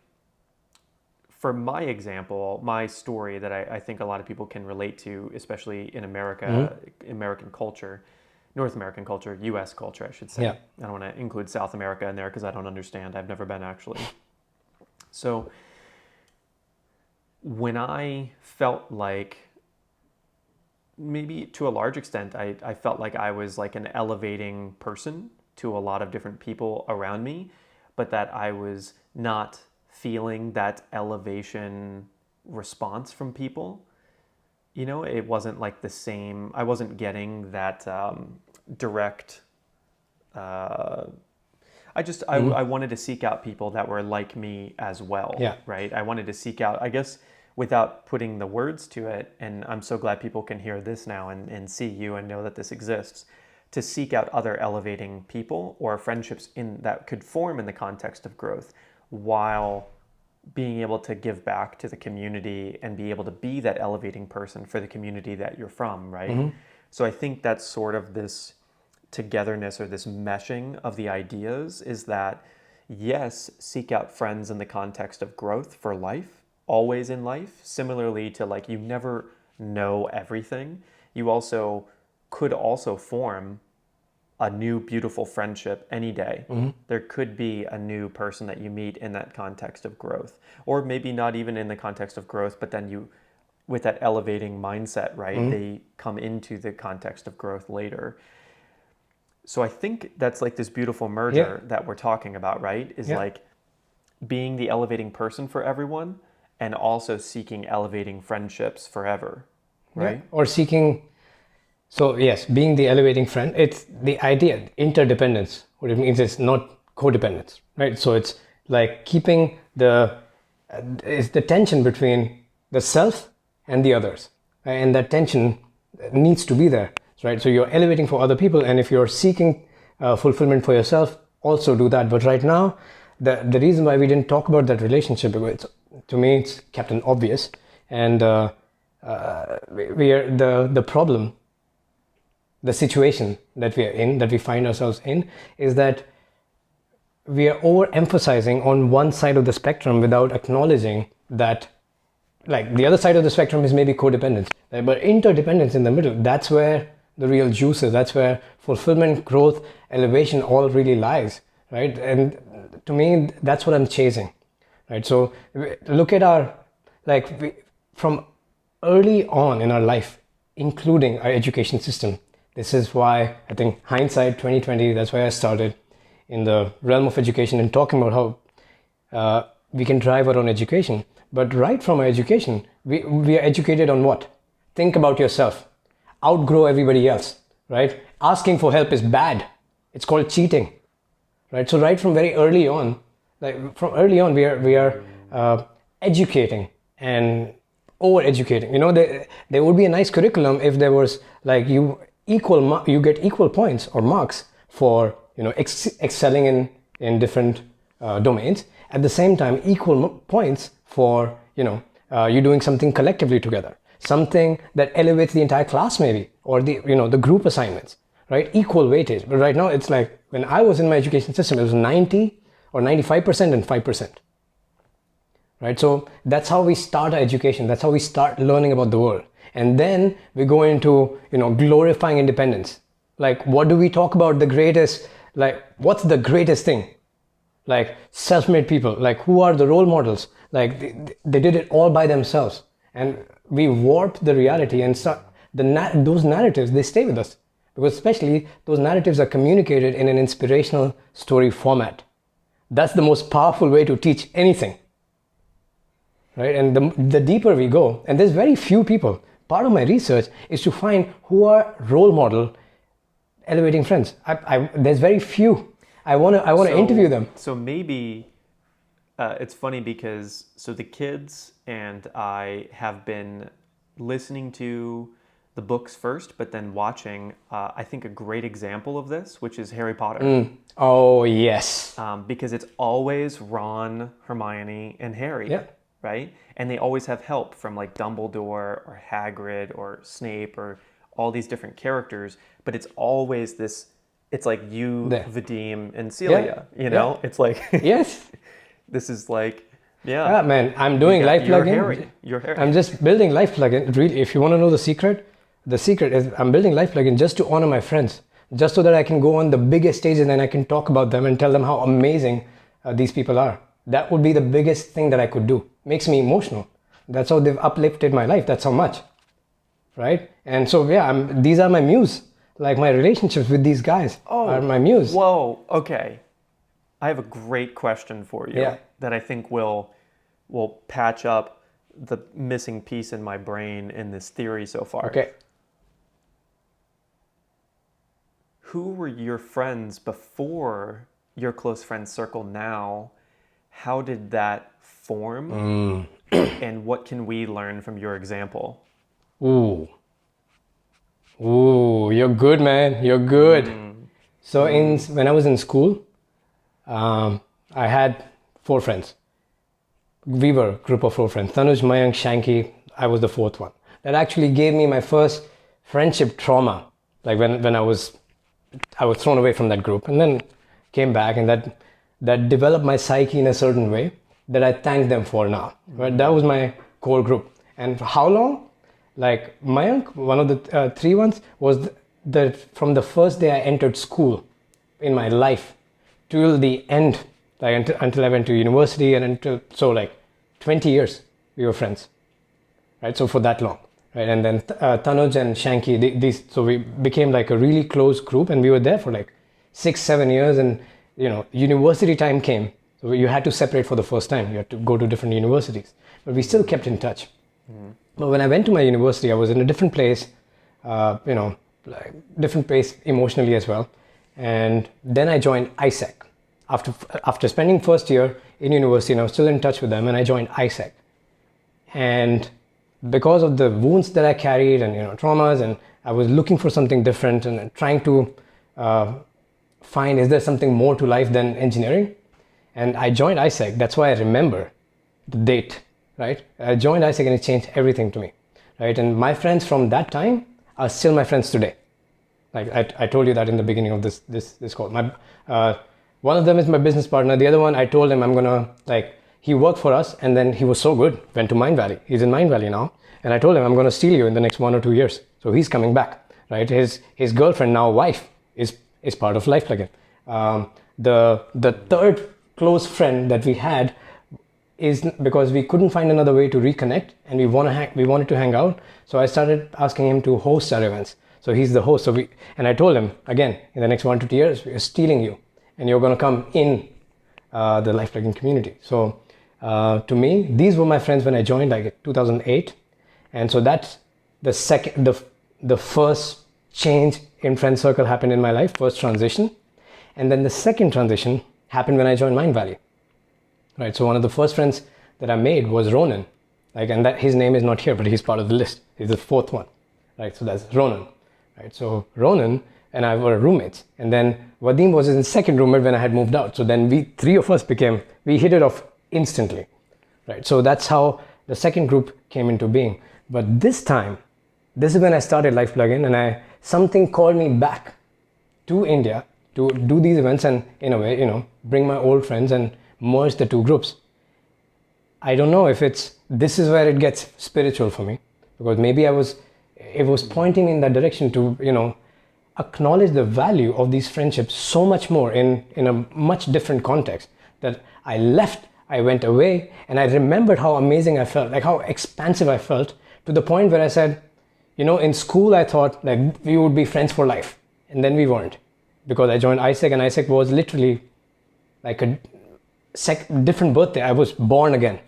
for my example, my story that I think a lot of people can relate to, especially in America, American culture, North American culture, US culture, I should say. Yeah. I don't want to include South America in there because I don't understand. I've never been actually. So when I felt like, maybe to a large extent, I felt like I was like an elevating person to a lot of different people around me, but that I was not feeling that elevation response from people. You know, it wasn't like the same, I wasn't getting that direct, I wanted to seek out people that were like me as well, Yeah. right? I wanted to seek out, I guess, without putting the words to it, and I'm so glad people can hear this now and see you and know that this exists, to seek out other elevating people or friendships that could form in the context of growth, while being able to give back to the community and be able to be that elevating person for the community that you're from, right? So I think that's sort of this togetherness or this meshing of the ideas, is that yes, seek out friends in the context of growth for life, always in life. Similarly to, like, you never know everything. You also could also form a new beautiful friendship any day. There could be a new person that you meet in that context of growth, or maybe not even in the context of growth, but then you, with that elevating mindset, right? They come into the context of growth later. So I think that's like this beautiful merger that we're talking about, right? Is like being the elevating person for everyone and also seeking elevating friendships forever, right? Or seeking. So yes, being the elevating friend, it's the idea, interdependence. What it means is not codependence, right? So it's like keeping it's the tension between the self and the others, right? And that tension needs to be there, right? So you're elevating for other people, and if you're seeking fulfillment for yourself, also do that. But right now, the reason why we didn't talk about that relationship, because to me it's Captain Obvious, and we are the problem. The situation that we are in, that we find ourselves in, is that we are overemphasizing on one side of the spectrum without acknowledging that, like, the other side of the spectrum is maybe codependence, right? But interdependence in the middle, that's where the real juice is. That's where fulfillment, growth, elevation all really lies, right? And to me, that's what I'm chasing, right? So look at from early on in our life, including our education system. This is why I think hindsight 2020, that's why I started in the realm of education and talking about how we can drive our own education. But right from our education, we are educated on what? Think about yourself. Outgrow everybody else, right? Asking for help is bad. It's called cheating, right? So right from very early on, we are educating and over-educating. You know, there would be a nice curriculum if there was like you get equal points or marks for, you know, excelling in different domains. At the same time, equal points for, you know, you doing something collectively together, something that elevates the entire class maybe, or the group assignments, right? Equal weightage. But right now it's like, when I was in my education system, it was 90 or 95% and 5%. Right? So that's how we start our education. That's how we start learning about the world. And then we go into, you know, glorifying independence. Like, what do we talk about the greatest, like, what's the greatest thing? Like, self-made people, like, who are the role models? Like, they did it all by themselves. And we warp the reality, and those narratives, they stay with us. Because especially those narratives are communicated in an inspirational story format. That's the most powerful way to teach anything. Right? And the deeper we go, and there's very few people. Part of my research is to find who are role model elevating friends. There's very few. I want to interview them. So maybe it's funny because the kids and I have been listening to the books first, but then watching, I think a great example of this, which is Harry Potter. Oh, yes. Because it's always Ron, Hermione, and Harry, Yeah. right? And they always have help from like Dumbledore or Hagrid or Snape or all these different characters, but it's always this, it's like you, There. Vadim, and Celia, you know? It's like, Yes. this is like, Yeah, man, I'm doing life you're plugin. Harry. You're Harry. I'm just building life plugin. Really, if you want to know the secret is I'm building life plugin just to honor my friends, just so that I can go on the biggest stage and then I can talk about them and tell them how amazing these people are. That would be the biggest thing that I could do. Makes me emotional. That's how they've uplifted my life. That's how much, right? And so yeah, these are my muse. Like my relationships with these guys are my muse. Whoa, okay. I have a great question for you that I think will patch up the missing piece in my brain in this theory so far. Okay. Who were your friends before your close friend circle now? How did that form? And what can we learn from your example? Ooh, you're good, man. You're good. So when I was in school, I had 4 friends. We were a group of 4 friends. Tanuj, Mayank, Shanky, I was the 4th one. That actually gave me my first friendship trauma. Like when I was thrown away from that group and then came back, and that developed my psyche in a certain way that I thank them for now. Right? That was my core group. And for how long? Like Mayank, one of the 3 ones, was from the first day I entered school in my life till the end, like until I went to university, and so like 20 years we were friends, right? So for that long, right? And then Tanuj and Shanky, so we became like a really close group, and we were there for like 6-7 years. And university time came, so you had to separate for the first time. You had to go to different universities, but we still kept in touch. But when I went to my university, I was in a different place, like different place emotionally as well. And then I joined ISEC. After spending first year in university, and I was still in touch with them, and I joined ISEC. And because of the wounds that I carried and traumas, and I was looking for something different and trying to find, is there something more to life than engineering? And I joined ISEC. That's why I remember the date, right? I joined ISEC and it changed everything to me, right? And my friends from that time are still my friends today. Like I told you that in the beginning of this call. One of them is my business partner. The other one, I told him I'm gonna, he worked for us, and then he was so good, went to Mind Valley. He's in Mind Valley now. And I told him I'm gonna steal you in the next 1 or 2 years. So he's coming back, right? His girlfriend, now wife, is part of Life Plugin. The third close friend that we had is because we couldn't find another way to reconnect, and we wanted to hang out. So I started asking him to host our events. So he's the host. And I told him, again, in the next 1 to 2 years, we're stealing you, and you're going to come in the Life Plugin community. So to me, these were my friends when I joined, like 2008. And so that's the first change in friend circle happened in my life, first transition. And then the second transition happened when I joined Mind Valley. Right. So one of the first friends that I made was Ronan. And that his name is not here, but he's part of the list. He's the 4th one. Right. So that's Ronan. Right. So Ronan and I were roommates. And then Vadim was his second roommate when I had moved out. So then we 3 of us we hit it off instantly. Right. So that's how the second group came into being. But this is when I started Life Plugin, and something called me back to India to do these events and, in a way, bring my old friends and merge the 2 groups. I don't know if this is where it gets spiritual for me, because maybe it was pointing in that direction to, acknowledge the value of these friendships so much more in a much different context, that I went away, and I remembered how amazing I felt, like how expansive I felt, to the point where I said, in school I thought like we would be friends for life, and then we weren't, because I joined ISEC, and ISEC was literally like a different birthday. I was born again,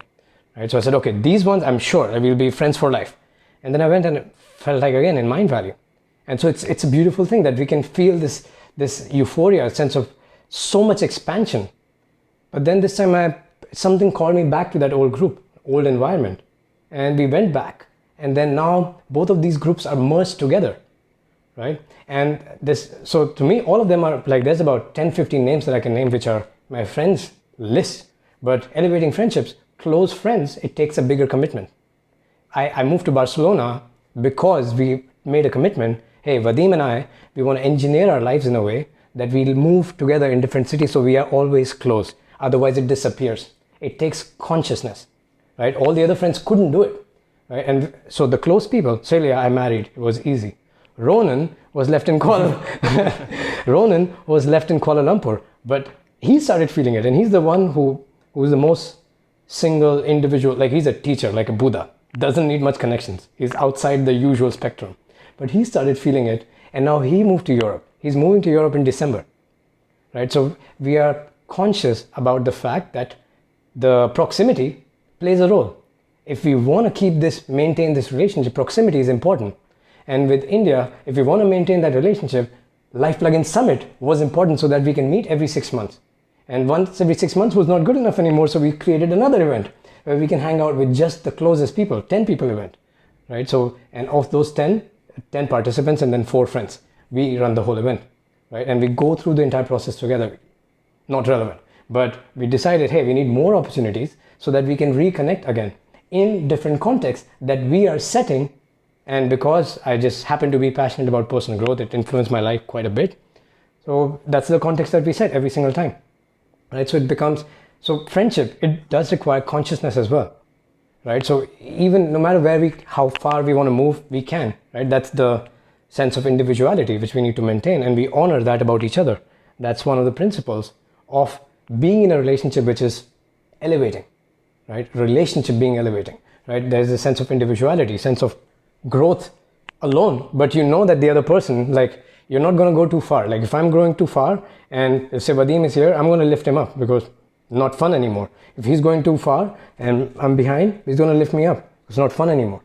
right? So I said, okay, these ones I'm sure I will be friends for life. And then I went and felt like again in Mind Valley. And so it's a beautiful thing that we can feel this euphoria, a sense of so much expansion. But then this time something called me back to that old group, old environment. And we went back, And then now both of these groups are merged together, right? And so to me, all of them are like, there's about 10, 15 names that I can name, which are my friends list. But elevating friendships, close friends, it takes a bigger commitment. I moved to Barcelona because we made a commitment. Hey, Vadim and I, we want to engineer our lives in a way that we'll move together in different cities so we are always close. Otherwise, it disappears. It takes consciousness, right? All the other friends couldn't do it, right? And so the close people, Celia, I married. It was easy. Ronan was left in Kuala Lumpur, but he started feeling it, and he's the one who's the most single individual. Like, he's a teacher, like a Buddha. Doesn't need much connections. He's outside the usual spectrum. But he started feeling it, and now he moved to Europe. He's moving to Europe in December, right? So we are conscious about the fact that the proximity plays a role. If we want to maintain this relationship, proximity is important. And with India, if we want to maintain that relationship, Life Plugin Summit was important so that we can meet every 6 months. And once every 6 months was not good enough anymore, so we created another event where we can hang out with just the closest people, 10 people event, right? So, and of those 10 participants and then 4 friends, we run the whole event, right? And we go through the entire process together. Not relevant, but we decided, hey, we need more opportunities so that we can reconnect again in different contexts that we are setting. And because I just happen to be passionate about personal growth, it influenced my life quite a bit. So that's the context that we set every single time, right? So it becomes, so friendship, it does require consciousness as well, right? So even no matter how far we want to move, we can, right? That's the sense of individuality which we need to maintain, and we honor that about each other. That's one of the principles of being in a relationship which is elevating, right? Relationship being elevating, right? There's a sense of individuality, sense of growth alone, but you know that the other person, like, you're not going to go too far. Like, if I'm going too far and if say Vadim is here, I'm going to lift him up because not fun anymore. If he's going too far and I'm behind, he's going to lift me up. It's not fun anymore,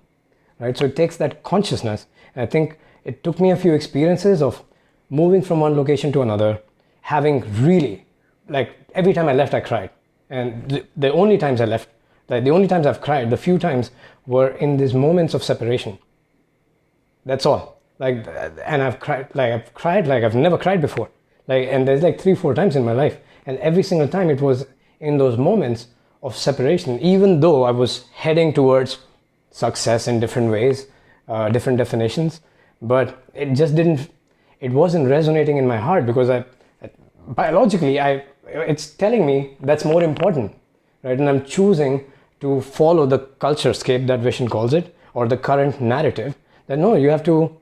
right? So it takes that consciousness. And I think it took me a few experiences of moving from one location to another, having really, like, every time I left, I cried. And the only times I left, like, the only times I've cried, the few times were in these moments of separation. That's all. Like, and I've cried like I've never cried before. Like, and there's like 3-4 times in my life. And every single time it was in those moments of separation, even though I was heading towards success in different ways, different definitions, but it wasn't resonating in my heart because biologically, it's telling me that's more important, right? And I'm choosing to follow the culture scape that Vishen calls it, or the current narrative, that no, you have to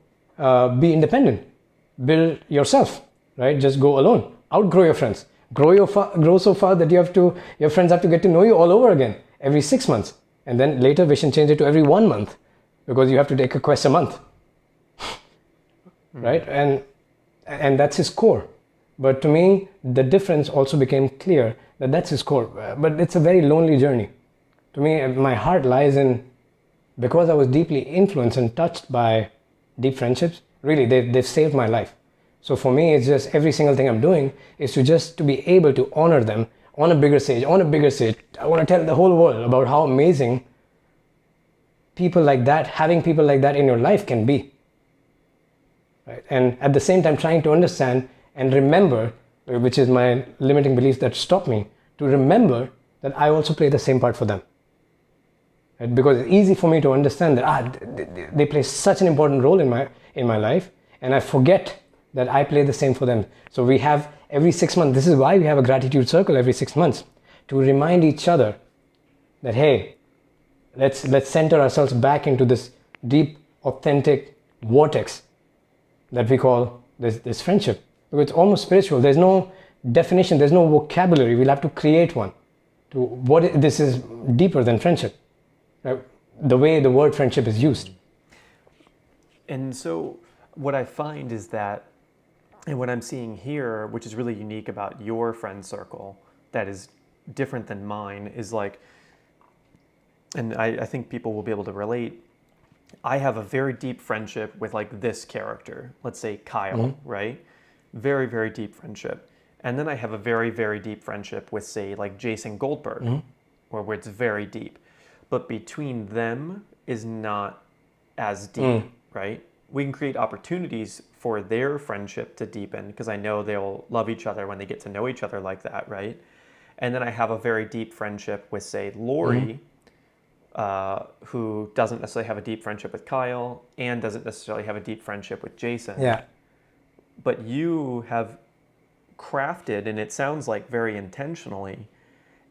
be independent, build yourself, right? Just go alone, outgrow your friends, grow so far that your friends have to get to know you all over again every 6 months. And then later Vishen changed it to every 1 month because you have to take a quest a month, right? And that's his core. But to me, the difference also became clear that that's his core. But it's a very lonely journey. To me, my heart lies in, because I was deeply influenced and touched by deep friendships, really, they've saved my life. So for me, it's just every single thing I'm doing is to be able to honor them on a bigger stage. I want to tell the whole world about how amazing having people like that in your life can be. Right? And at the same time, trying to understand and remember, which is my limiting beliefs that stop me, to remember that I also play the same part for them. Right? Because it's easy for me to understand that they play such an important role in my life, and I forget that I play the same for them. So we have every 6 months, this is why we have a gratitude circle every 6 months, to remind each other that, hey, let's center ourselves back into this deep, authentic vortex that we call this friendship. Because it's almost spiritual. There's no definition, there's no vocabulary. We'll have to create one. This is deeper than friendship. The way the word friendship is used. And so what I find is that, and what I'm seeing here, which is really unique about your friend circle that is different than mine, is like, and I think people will be able to relate, I have a very deep friendship with like this character, let's say Kyle, right? Very, very deep friendship. And then I have a very, very deep friendship with, say, like Jason Goldberg, where it's very deep. But between them is not as deep, right? We can create opportunities for their friendship to deepen because I know they'll love each other when they get to know each other like that, right? And then I have a very deep friendship with, say, Lori, who doesn't necessarily have a deep friendship with Kyle and doesn't necessarily have a deep friendship with Jason. Yeah. But you have crafted, and it sounds like very intentionally,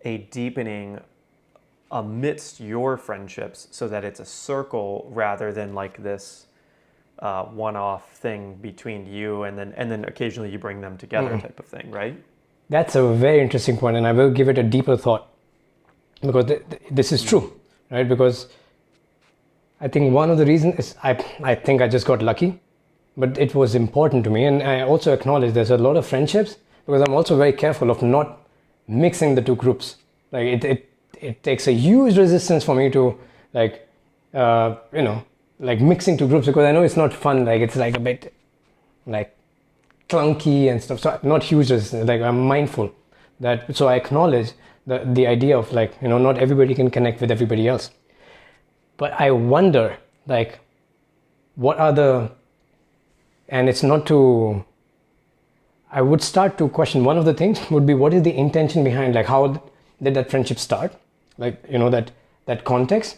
a deepening amidst your friendships so that it's a circle rather than like this one-off thing between you and then occasionally you bring them together type of thing, right? That's a very interesting point, and I will give it a deeper thought because this is true, right? Because I think one of the reasons is I think I just got lucky, but it was important to me, and I also acknowledge there's a lot of friendships because I'm also very careful of not mixing the two groups. Like it takes a huge resistance for me to like like mixing two groups because I know it's not fun. Like it's like a bit like clunky and stuff. So not huge resistance. Like I'm mindful that. So I acknowledge the idea of like not everybody can connect with everybody else. But I wonder like what are the, and it's not to. I would start to question. One of the things would be what is the intention behind, like how did that friendship start, like that context.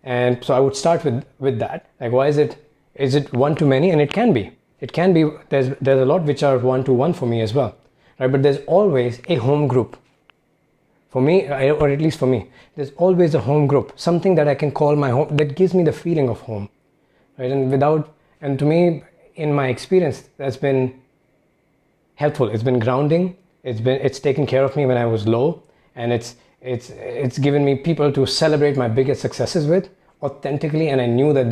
And so I would start with that, like why is it one to many? And it can be there's a lot which are one to one for me as well, right? But there's always a home group for me, or at least for me there's always a home group, something that I can call my home, that gives me the feeling of home, right? And to me, in my experience, that's been helpful. It's been grounding. It's taken care of me when I was low, and it's given me people to celebrate my biggest successes with authentically, and I knew that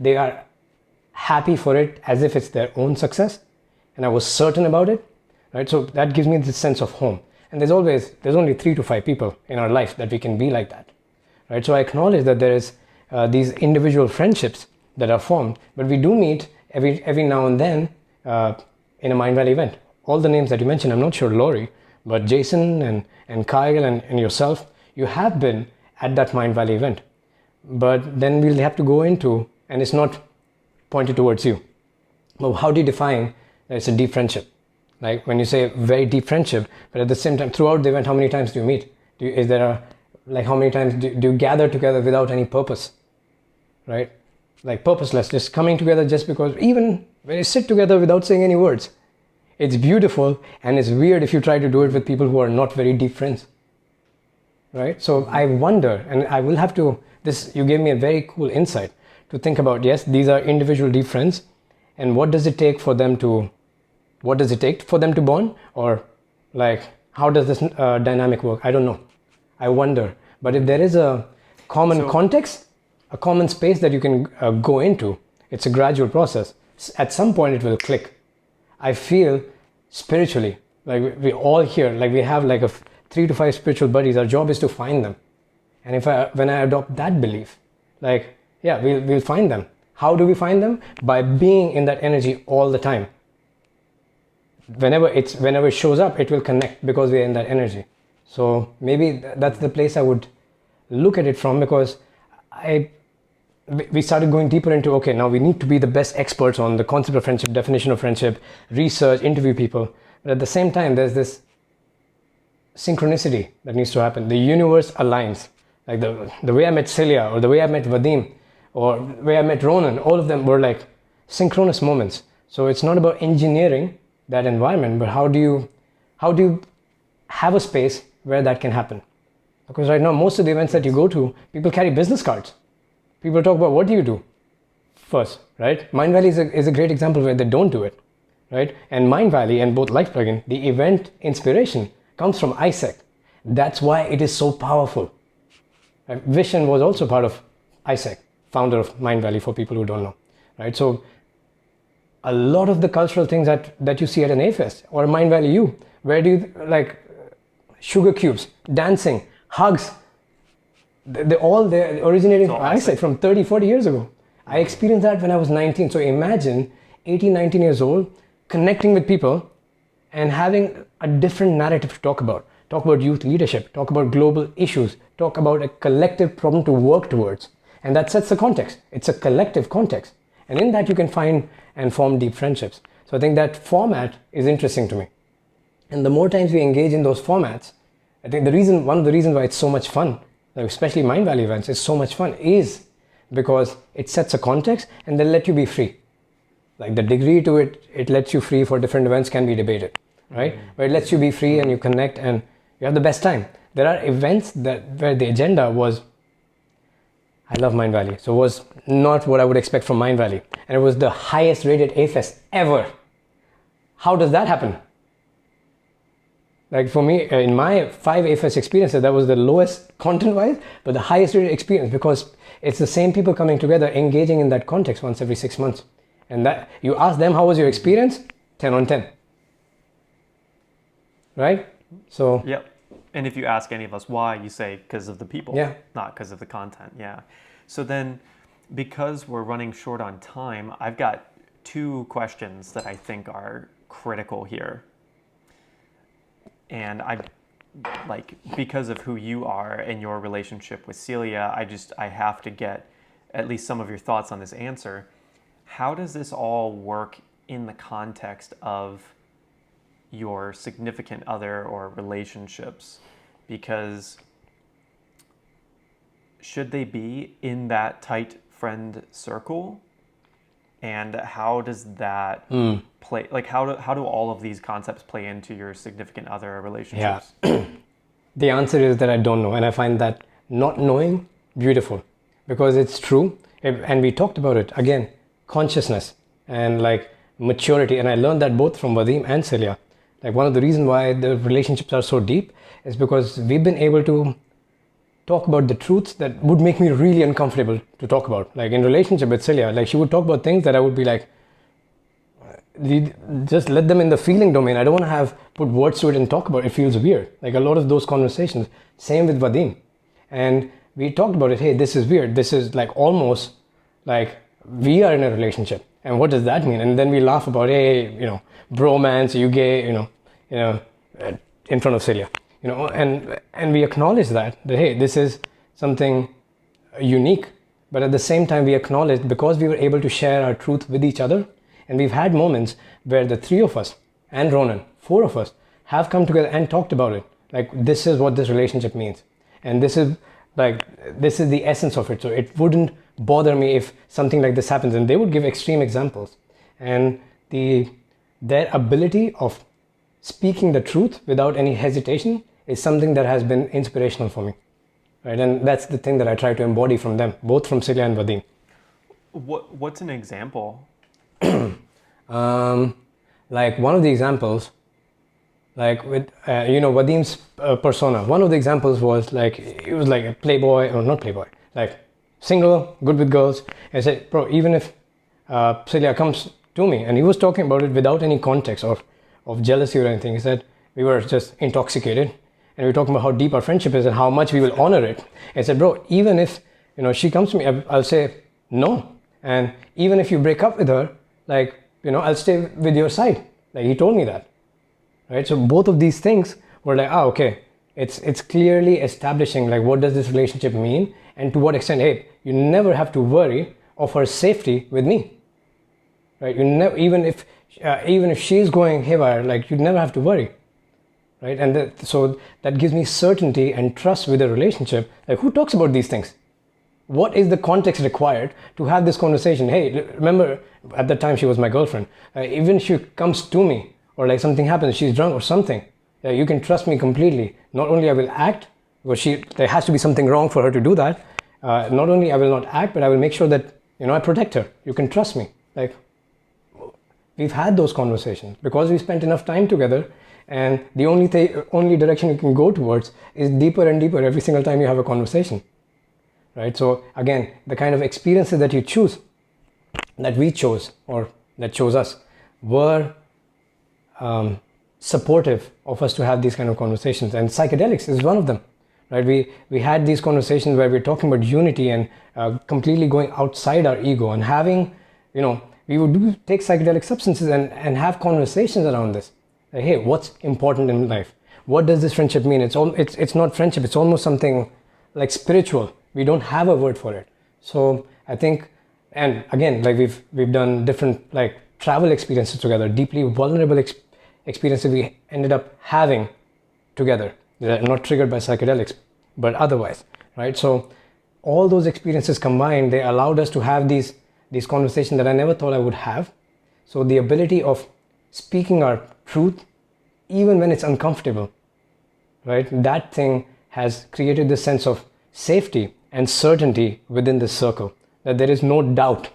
they are happy for it as if it's their own success, and I was certain about it, right? So that gives me this sense of home. And there's only 3 to 5 people in our life that we can be like that, right? So I acknowledge that there is these individual friendships that are formed, but we do meet every now and then in a Mindvalley event. All the names that you mentioned, I'm not sure Lori, but Jason and Kyle and yourself, you have been at that Mindvalley event. But then we'll have to go into, and it's not pointed towards you, but how do you define that it's a deep friendship? Like when you say very deep friendship, but at the same time, throughout the event, how many times do you meet? How many times do you gather together without any purpose, right? Like purposeless, just coming together just because, even when you sit together without saying any words, it's beautiful, and it's weird if you try to do it with people who are not very deep friends, right? So I wonder, and I will have to, you gave me a very cool insight to think about, yes, these are individual deep friends, and what does it take for them to bond? Or like, how does this dynamic work? I don't know. I wonder. But if there is a common context, a common space that you can go into, it's a gradual process. At some point it will click. I feel spiritually, like we all here, like we have like 3 to 5 spiritual buddies. Our job is to find them. And when I adopt that belief, like, yeah, we'll find them. How do we find them? By being in that energy all the time. Whenever it shows up, it will connect because we're in that energy. So maybe that's the place I would look at it from, because we started going deeper into, okay, now we need to be the best experts on the concept of friendship, definition of friendship, research, interview people. But at the same time, there's this synchronicity that needs to happen. The universe aligns. Like the way I met Celia, or the way I met Vadim, or the way I met Ronan, all of them were like synchronous moments. So it's not about engineering that environment, but how do you have a space where that can happen? Because right now, most of the events that you go to, people carry business cards. People talk about, what do you do first, right? Mindvalley is a great example where they don't do it, right? And Mindvalley and both Life Plugin, the event inspiration comes from ISEC. That's why it is so powerful. Vishen was also part of ISEC, founder of Mindvalley, for people who don't know, right? So a lot of the cultural things that you see at an A-Fest or Mindvalley U, where do you, like sugar cubes, dancing, hugs, they're originating from ISEC from 30, 40 years ago. I experienced that when I was 19. So imagine 18, 19 years old, connecting with people and having a different narrative to talk about. Talk about youth leadership, talk about global issues, talk about a collective problem to work towards. And that sets the context. It's a collective context. And in that you can find and form deep friendships. So I think that format is interesting to me. And the more times we engage in those formats, I think one of the reasons why it's so much fun, like especially Mind Valley events, is so much fun is because it sets a context and they let you be free. Like the degree to it, it lets you free for different events can be debated, right? But it lets you be free and you connect and you have the best time. There are events where the agenda was, I love Mind Valley, so it was not what I would expect from Mind Valley. And it was the highest rated A-Fest ever. How does that happen? Like for me, in my 5 A-Fest experiences, that was the lowest content-wise, but the highest rated experience because it's the same people coming together, engaging in that context once every 6 months. And that you ask them, how was your experience? 10 on 10. Right? So. Yep. And if you ask any of us why, you say because of the people, not because of the content. Yeah. So then, because we're running short on time, I've got 2 questions that I think are critical here. And because of who you are and your relationship with Celia, I have to get at least some of your thoughts on this answer. How does this all work in the context of your significant other or relationships? Because should they be in that tight friend circle? And how does that play? Like how do all of these concepts play into your significant other or relationships? Yeah. The answer is that I don't know, and I find that not knowing beautiful because it's true. And we talked about it again, consciousness and like maturity. And I learned that both from Vadim and Celia. Like one of the reasons why the relationships are so deep is because we've been able to talk about the truths that would make me really uncomfortable to talk about. Like in relationship with Celia, like she would talk about things that I would be like, just let them in the feeling domain. I don't want to put words to it and talk about it. It feels weird. Like a lot of those conversations. Same with Vadim. And we talked about it. Hey, this is weird. This is like almost like we are in a relationship. And what does that mean? And then we laugh about, hey, bromance, you gay, in front of Celia. And we acknowledge that hey, this is something unique, but at the same time we acknowledge because we were able to share our truth with each other, and we've had moments where the 3 of us and Ronan, 4 of us, have come together and talked about it. Like this is what this relationship means, and this is the essence of it. So it wouldn't bother me if something like this happens, and they would give extreme examples, and their ability of speaking the truth without any hesitation is something that has been inspirational for me, right? And that's the thing that I try to embody from them, both from Celia and Vadim. What's an example? Like one of the examples, like with Vadim's persona. One of the examples was like it was like a playboy or not playboy, like single, good with girls. And I said, bro, even if Celia comes to me, and he was talking about it without any context of jealousy or anything. He said we were just intoxicated and we were talking about how deep our friendship is and how much we will honor it. And I said, bro, even if she comes to me, I'll say no. And even if you break up with her, like I'll stay with your side. Like he told me that, right? So both of these things were like, okay, it's clearly establishing like what does this relationship mean and to what extent. Hey, you never have to worry of her safety with me, right? You never, even if she's going haywire, like you'd never have to worry, right? And so that gives me certainty and trust with the relationship. Like who talks about these things? What is the context required to have this conversation? Hey, remember at that time she was my girlfriend. Even if she comes to me or like something happens, she's drunk or something, you can trust me completely. Not only I will act, because there has to be something wrong for her to do that. Not only I will not act, but I will make sure that I protect her. You can trust me. Like we've had those conversations because we spent enough time together, and the only direction you can go towards is deeper and deeper every single time you have a conversation, right? So again, the kind of experiences that you choose, that we chose or that chose us, were supportive of us to have these kind of conversations, and psychedelics is one of them, right? We had these conversations where we're talking about unity and completely going outside our ego and having, we would take psychedelic substances and have conversations around this. Like, hey, what's important in life? What does this friendship mean? It's not friendship. It's almost something like spiritual. We don't have a word for it. So I think, and again, like we've done different like travel experiences together, deeply vulnerable experiences we ended up having together. They're not triggered by psychedelics, but otherwise, right? So all those experiences combined, they allowed us to have these conversations that I never thought I would have. So the ability of speaking our truth, even when it's uncomfortable, right? That thing has created this sense of safety and certainty within this circle, that there is no doubt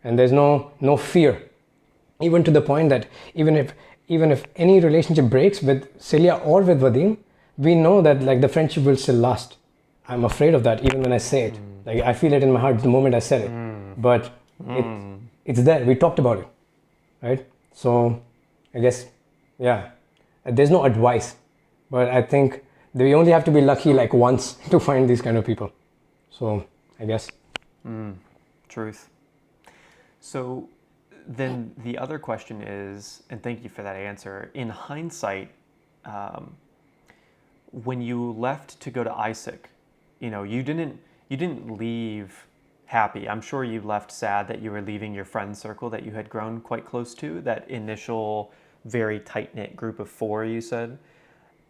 and there's no fear, even to the point that even if any relationship breaks with Celia or with Vadim, we know that like the friendship will still last. I'm afraid of that even when I say it. Like I feel it in my heart the moment I said it, but it's there. We talked about it, right? So I guess, yeah, there's no advice, but I think we only have to be lucky like once to find these kind of people. So I guess. Truth. So then the other question is, and thank you for that answer, in hindsight, when you left to go to ISIC, you didn't leave happy. I'm sure you left sad that you were leaving your friend circle that you had grown quite close to, that initial very tight-knit group of 4 you said.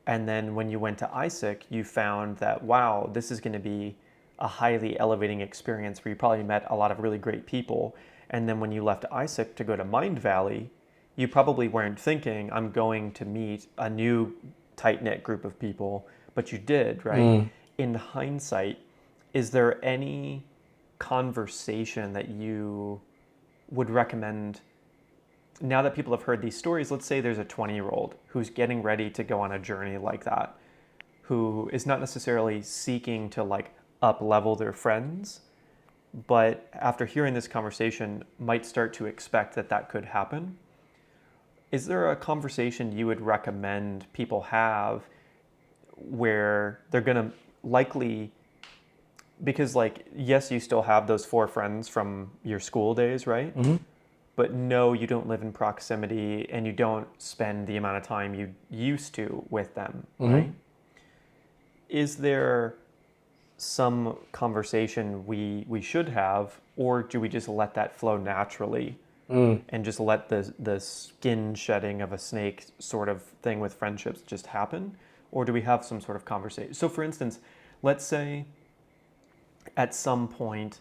And then when you went to ISIC, you found that, wow, this is going to be a highly elevating experience where you probably met a lot of really great people. And then when you left ISIC to go to Mind Valley, you probably weren't thinking, I'm going to meet a new tight-knit group of people, but you did, right? In hindsight, is there any conversation that you would recommend now that people have heard these stories? Let's say there's a 20-year-old who's getting ready to go on a journey like that, who is not necessarily seeking to like up-level their friends, but after hearing this conversation might start to expect that that could happen. Is there a conversation you would recommend people have where they're going to likely, because like, yes, you still have those 4 friends from your school days, right? But no, you don't live in proximity and you don't spend the amount of time you used to with them, right? Is there some conversation we should have, or do we just let that flow naturally and just let the skin shedding of a snake sort of thing with friendships just happen? Or do we have some sort of conversation? So for instance, let's say at some point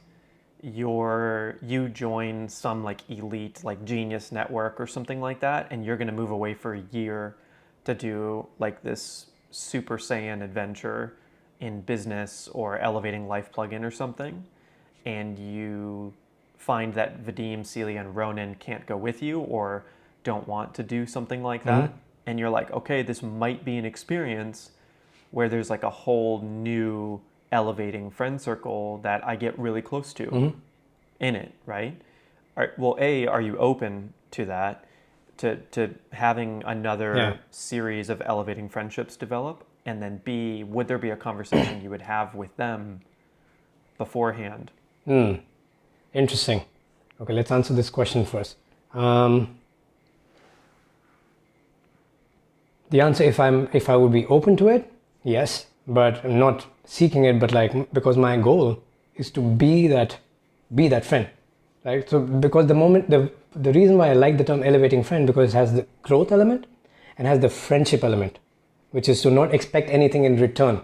you join some like elite like genius network or something like that, and you're going to move away for a year to do like this Super Saiyan adventure in business or elevating life plugin or something, and you find that Vadim, Celia, and Ronan can't go with you or don't want to do something like that, and you're like, okay, this might be an experience where there's like a whole new elevating friend circle that I get really close to in it, right? Well, A, are you open to that, to having another series of elevating friendships develop? And then B, would there be a conversation you would have with them beforehand? Interesting. Okay, let's answer this question first. The answer, if I would be open to it, yes, but I'm not seeking it, but like, because my goal is to be that friend, right? So because the reason why I like the term elevating friend, because it has the growth element and has the friendship element, which is to not expect anything in return.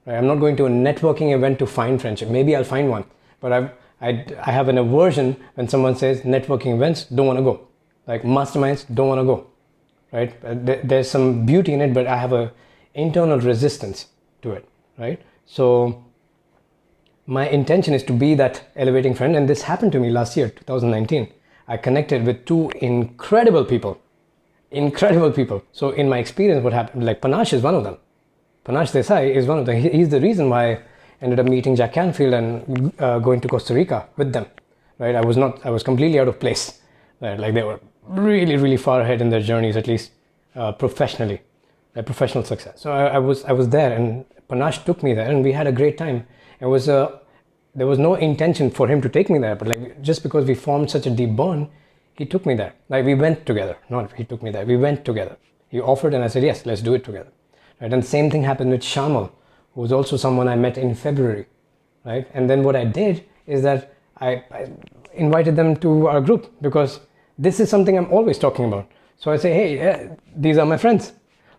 Right? I'm not going to a networking event to find friendship. Maybe I'll find one, but I have an aversion when someone says networking events, don't want to go. Like masterminds, don't want to go. Right? There's some beauty in it, but I have a internal resistance to it. Right? So my intention is to be that elevating friend, and this happened to me last year, 2019. I connected with 2 incredible people. So in my experience, what happened, like Panache is one of them. Panache Desai is one of them. He's the reason why I ended up meeting Jack Canfield and going to Costa Rica with them, right? I was completely out of place, right? Like they were really, really far ahead in their journeys, at least professionally, professional success. So I was there, and Panache took me there, and we had a great time. It was there was no intention for him to take me there, but like just because we formed such a deep bond, he took me there. Like we went together, not he took me there. We went together. He offered, and I said yes, let's do it together. Right? And the same thing happened with Shamal, who was also someone I met in February, right? And then what I did is that I invited them to our group because this is something I'm always talking about. So I say, hey, yeah, these are my friends.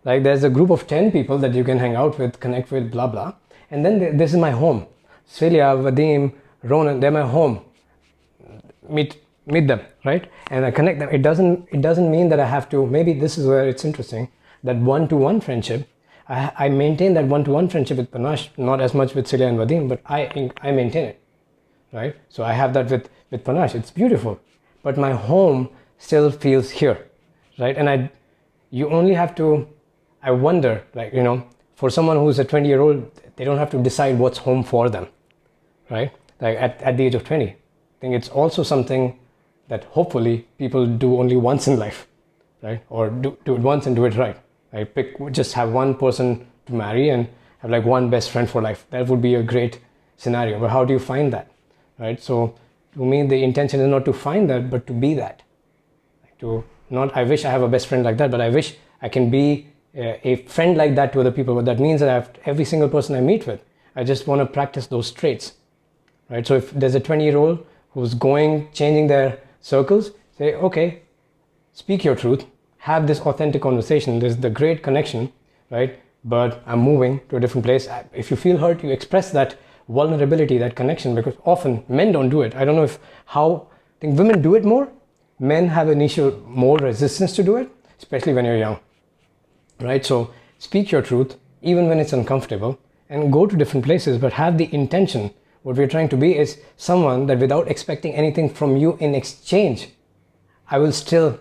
Like there's a group of 10 people that you can hang out with, connect with, blah, blah. And then this is my home. Celia, Vadim, Ronan, they're my home. Meet them, right? And I connect them. It doesn't mean that I have to, maybe this is where it's interesting, that one-to-one friendship, I maintain that one-to-one friendship with Panache, not as much with Celia and Vadim, but I maintain it, right? So I have that with Panache. It's beautiful. But my home still feels here, right? And you only have to, I wonder, like, for someone who's a 20-year-old, they don't have to decide what's home for them, right? Like at the age of 20. I think it's also something that hopefully people do only once in life, right? Or do it once and do it right. Just have one person to marry and have like one best friend for life. That would be a great scenario. But how do you find that, right? So to me, the intention is not to find that, but to be that. I wish I have a best friend like that, but I wish I can be a friend like that to other people. But that means that I have every single person I meet with, I just want to practice those traits, right? So if there's a 20-year-old who's changing their circles, say, okay, speak your truth, have this authentic conversation. There's the great connection, right? But I'm moving to a different place. If you feel hurt, you express that vulnerability, that connection, because often men don't do it. I don't know I think women do it more. Men have initial more resistance to do it, especially when you're young, right? So speak your truth, even when it's uncomfortable, and go to different places, but have the intention. What we're trying to be is someone that without expecting anything from you in exchange, I will still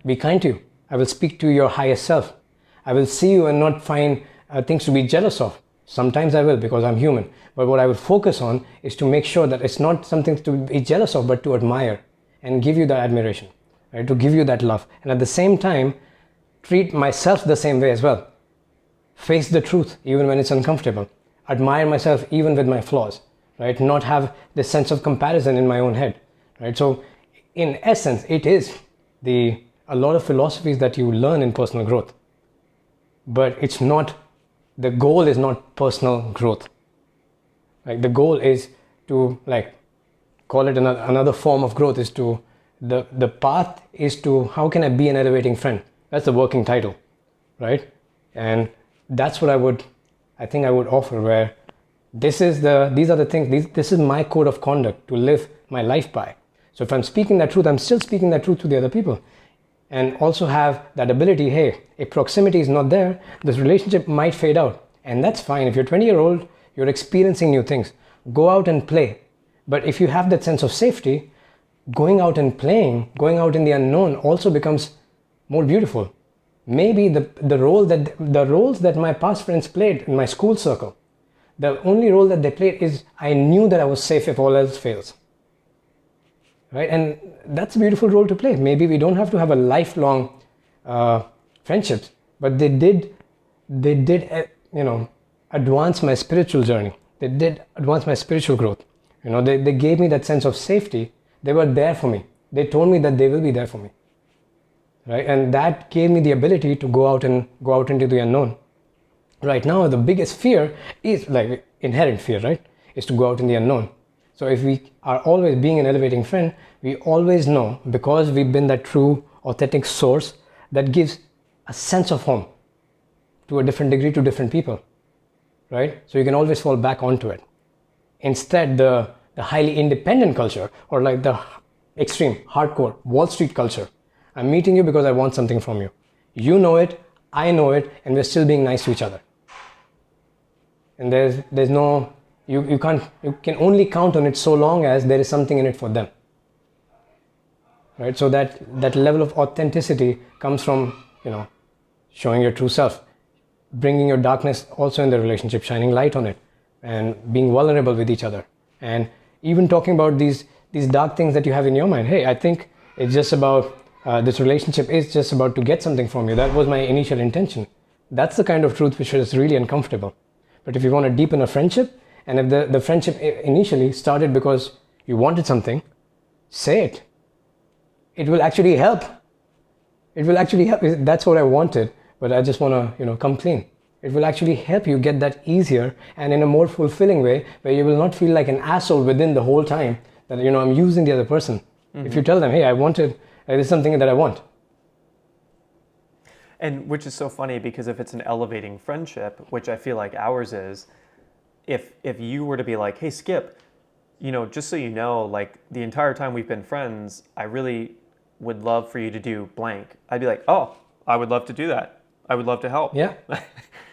be kind to you. I will speak to your highest self. I will see you and not find things to be jealous of. Sometimes I will, because I'm human. But what I will focus on is to make sure that it's not something to be jealous of, but to admire and give you that admiration, right? To give you that love. And at the same time, treat myself the same way as well. Face the truth, even when it's uncomfortable. Admire myself, even with my flaws, right? Not have this sense of comparison in my own head, right? So in essence, it is a lot of philosophies that you learn in personal growth, but the goal is not personal growth. Like the goal is to call it another form of growth is to, the path is to, how can I be an elevating friend? That's the working title, right? And that's what I think I would offer, where these are the things, this is my code of conduct to live my life by. So if I'm speaking that truth, I'm still speaking that truth to the other people. And also have that ability, hey, if proximity is not there, this relationship might fade out. And that's fine. If you're 20-year-old, you're experiencing new things. Go out and play. But if you have that sense of safety, going out and playing, going out in the unknown also becomes more beautiful. Maybe the roles that my past friends played in my school circle, the only role that they played is I knew that I was safe if all else fails. Right? And that's a beautiful role to play. Maybe we don't have to have a lifelong friendships, but they did advance my spiritual journey. They did advance my spiritual growth. They gave me that sense of safety. They were there for me. They told me that they will be there for me. Right? And that gave me the ability to go out into the unknown. Right now, the biggest fear is inherent fear, right? Is to go out in the unknown. So if we are always being an elevating friend, we always know, because we've been that true, authentic source that gives a sense of home to a different degree to different people, right? So you can always fall back onto it. Instead, the highly independent culture, or the extreme, hardcore, Wall Street culture, I'm meeting you because I want something from you. You know it, I know it, and we're still being nice to each other. And there's no... You can only count on it so long as there is something in it for them, right? So that level of authenticity comes from showing your true self, bringing your darkness also in the relationship, shining light on it, and being vulnerable with each other, and even talking about these dark things that you have in your mind. Hey, I think it's just about this relationship is just about to get something from you. That was my initial intention. That's the kind of truth which is really uncomfortable. But if you want to deepen a friendship, and if the friendship initially started because you wanted something, say it. It will actually help. It will actually help. That's what I wanted, but I just want to, come clean. It will actually help you get that easier and in a more fulfilling way, where you will not feel like an asshole within the whole time that, I'm using the other person. If you tell them, hey, this is something that I want. And which is so funny, because if it's an elevating friendship, which I feel like ours is, if you were to be like, hey, Skip, just so you know, like the entire time we've been friends, I really would love for you to do blank. I'd be like, oh, I would love to do that. I would love to help. Yeah.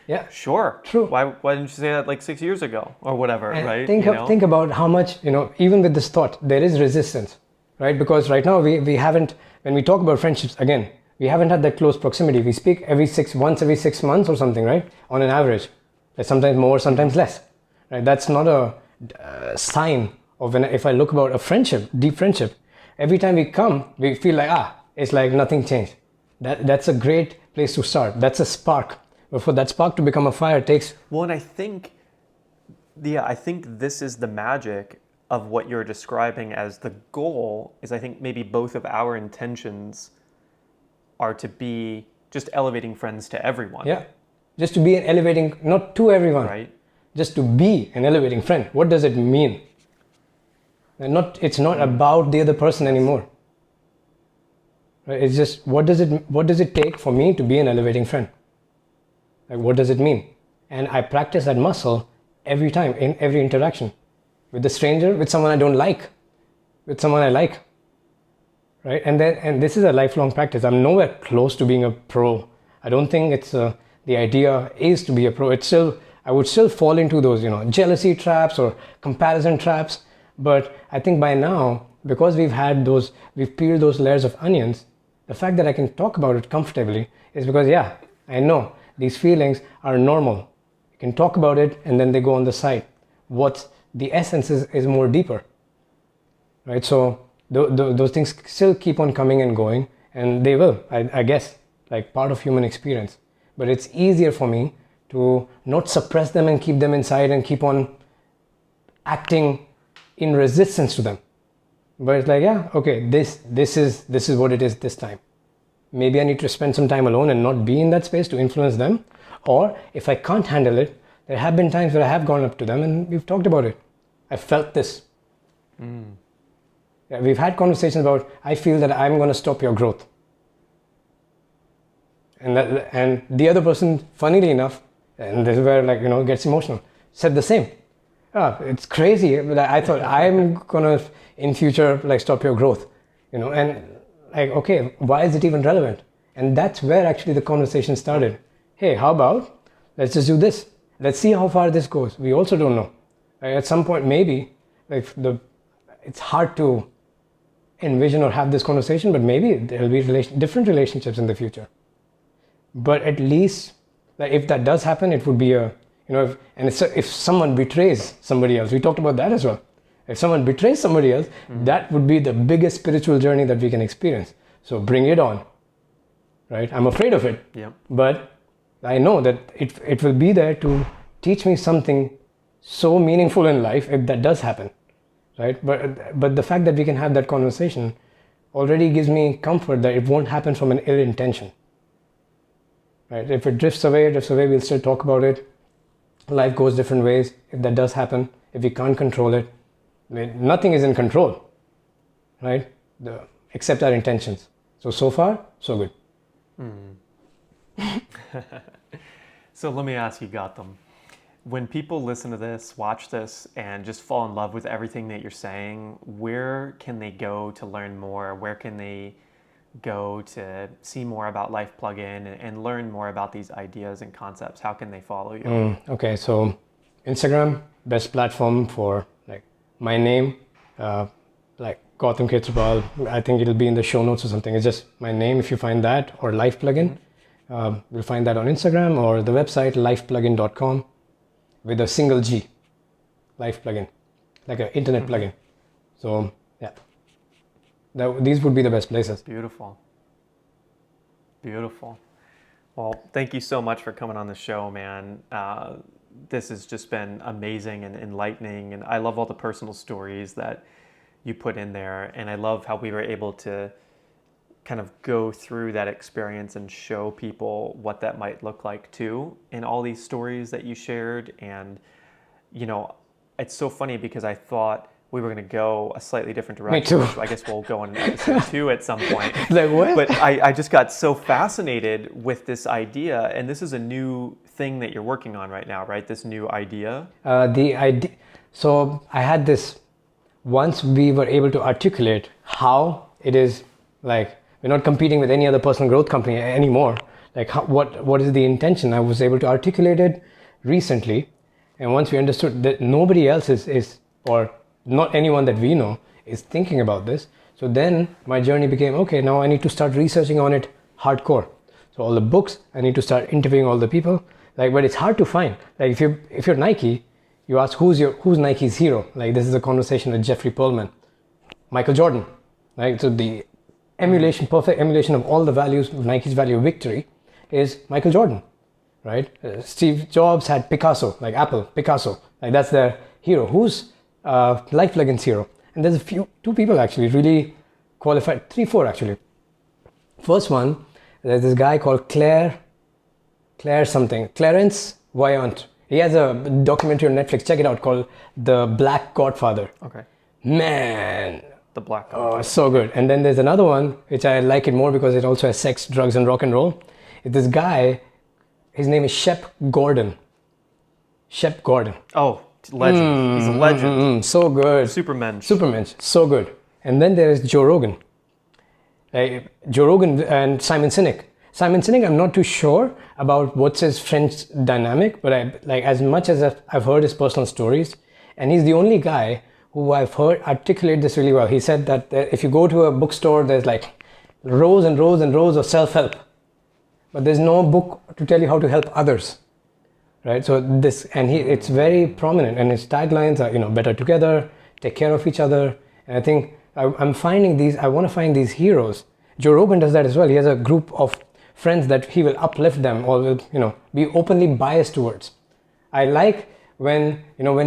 Yeah. Sure. True. Why didn't you say that like 6 years ago or whatever, And right? think about how much, even with this thought, there is resistance, right? Because right now we haven't, when we talk about friendships, again, we haven't had that close proximity. We speak once every 6 months or something, right? On an average. Sometimes more, sometimes less, right? That's not a sign of if I look about a friendship, deep friendship, every time we come, we feel like, it's like nothing changed. That's a great place to start. That's a spark. But for that spark to become a fire takes... Well, and I think this is the magic of what you're describing as the goal, is I think maybe both of our intentions are to be just elevating friends to everyone. Yeah. Just to be an elevating, not to everyone. Right. Just to be an elevating friend. What does it mean? It's not about the other person anymore. Right? It's just, what does it take for me to be an elevating friend? Like, what does it mean? And I practice that muscle every time, in every interaction. With a stranger, with someone I don't like, with someone I like. Right? And this is a lifelong practice. I'm nowhere close to being a pro. I don't think it's the idea is to be a pro. I would still fall into those, jealousy traps or comparison traps. But I think by now, because we've peeled those layers of onions, the fact that I can talk about it comfortably is because, I know these feelings are normal. You can talk about it and then they go on the side. What the essence is more deeper, right? So those things still keep on coming and going, and they will, I guess, like part of human experience. But it's easier for me to not suppress them and keep them inside and keep on acting in resistance to them. But it's like, okay, this is what it is this time. Maybe I need to spend some time alone and not be in that space to influence them. Or if I can't handle it, there have been times where I have gone up to them and we've talked about it. I felt this. Yeah, we've had conversations about, I feel that I'm going to stop your growth. And the other person, funnily enough, and this is where it gets emotional, said the same. It's crazy. But I thought I'm going to, in future, stop your growth. And okay, why is it even relevant? And that's where actually the conversation started. Hey, how about, let's just do this. Let's see how far this goes. We also don't know. At some point, maybe, it's hard to envision or have this conversation, but maybe there'll be different relationships in the future. But at least, if that does happen, it would be if someone betrays somebody else, we talked about that as well. If someone betrays somebody else, that would be the biggest spiritual journey that we can experience. So bring it on, right? I'm afraid of it, but I know that it will be there to teach me something so meaningful in life if that does happen, right? But the fact that we can have that conversation already gives me comfort that it won't happen from an ill intention, right? If it drifts away, we'll still talk about it. Life goes different ways. If that does happen, if we can't control it, nothing is in control, right? Except our intentions. So far, so good. So let me ask you, Gautam, when people listen to this, watch this, and just fall in love with everything that you're saying, where can they go to learn more? Where can they go to see more about Life Plugin and learn more about these ideas and concepts? How can they follow you? Okay, so Instagram, best platform for my name, Gautam Khetrapal. I think it'll be in the show notes or something. It's just my name if you find that, or Life Plugin. You'll find that on Instagram or the website lifeplugin.com with a single G. Life Plugin, like an internet plugin. So these would be the best places. Beautiful. Well, thank you so much for coming on the show, man. This has just been amazing and enlightening, and I love all the personal stories that you put in there, and I love how we were able to kind of go through that experience and show people what that might look like too in all these stories that you shared. And, you know, it's so funny because I thought we were going to go a slightly different direction. Me too. Which I guess we'll go on episode 2 at some point. Like what? But I just got so fascinated with this idea, and this is a new thing that you're working on right now, right? This new idea. The idea. So I had this. Once we were able to articulate how it is, like we're not competing with any other personal growth company anymore. Like what is the intention? I was able to articulate it recently, and once we understood that nobody else is or not anyone that we know is thinking about this. So then my journey became, okay, now I need to start researching on it hardcore. So all the books, I need to start interviewing all the people. Like, but it's hard to find. Like if you're Nike, you ask who's Nike's hero. Like this is a conversation with Jeffrey Pearlman, Michael Jordan. Right? So the perfect emulation of all the values of Nike's value of victory is Michael Jordan. Right? Steve Jobs had Picasso, like Apple, Picasso. Like that's their hero. Who's Life Plugins hero? And there's two people actually really qualified, 4 actually. First one, there's this guy called Clarence Avant. He has a documentary on Netflix, check it out, called The Black Godfather. Okay. Man. The Black Godfather. Oh, so good. And then there's another one, which I like it more because it also has sex, drugs, and rock and roll. It's this guy, his name is Shep Gordon. Shep Gordon. Oh, legend. He's a legend. So good. Super Mensch. So good. And then there is Joe Rogan. Joe Rogan and Simon Sinek. Simon Sinek, I'm not too sure about what's his friend's dynamic, but as much as I've heard his personal stories, and he's the only guy who I've heard articulate this really well. He said that if you go to a bookstore, there's like rows and rows and rows of self-help, but there's no book to tell you how to help others. Right, so it's very prominent, and his taglines are, better together, take care of each other. And I think I want to find these heroes. Joe Rogan does that as well. He has a group of friends that he will uplift them or will, be openly biased towards. I like when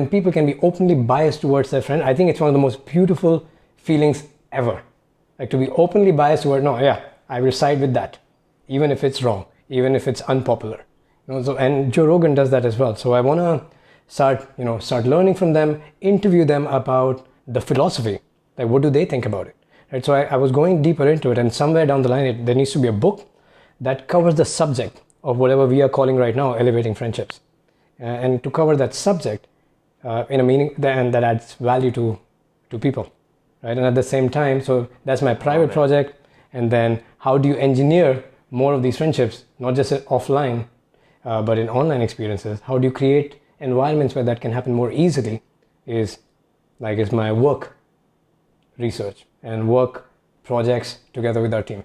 people can be openly biased towards their friend. I think it's one of the most beautiful feelings ever. Like to be openly biased toward, I will side with that, even if it's wrong, even if it's unpopular. And Joe Rogan does that as well. So I want to start learning from them, interview them about the philosophy. Like, what do they think about it? Right? So I was going deeper into it, and somewhere down the line, there needs to be a book that covers the subject of whatever we are calling right now elevating friendships, and to cover that subject in a meaning that adds value to people, right? And at the same time, so that's my private project. And then how do you engineer more of these friendships, not just offline, but in online experiences? How do you create environments where that can happen more easily? Is my work research and work projects together with our team.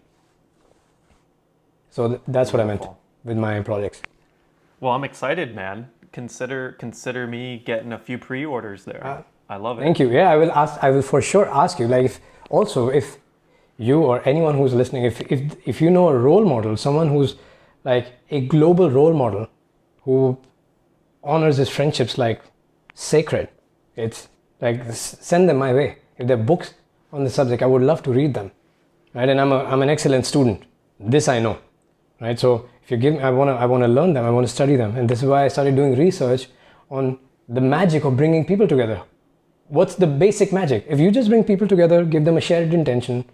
So that's what I meant with my projects. Well, I'm excited, man. Consider me getting a few pre-orders there. I love it. Thank you. Yeah, I will for sure ask you. Like, if you or anyone who's listening, if you know a role model, someone who's like a global role model who honors his friendships like sacred, it's like, send them my way. If there are books on the subject, I would love to read them. Right? And I'm an excellent student. This I know. Right? So if you give me, I want to learn them. I want to study them. And this is why I started doing research on the magic of bringing people together. What's the basic magic? If you just bring people together, give them a shared intention,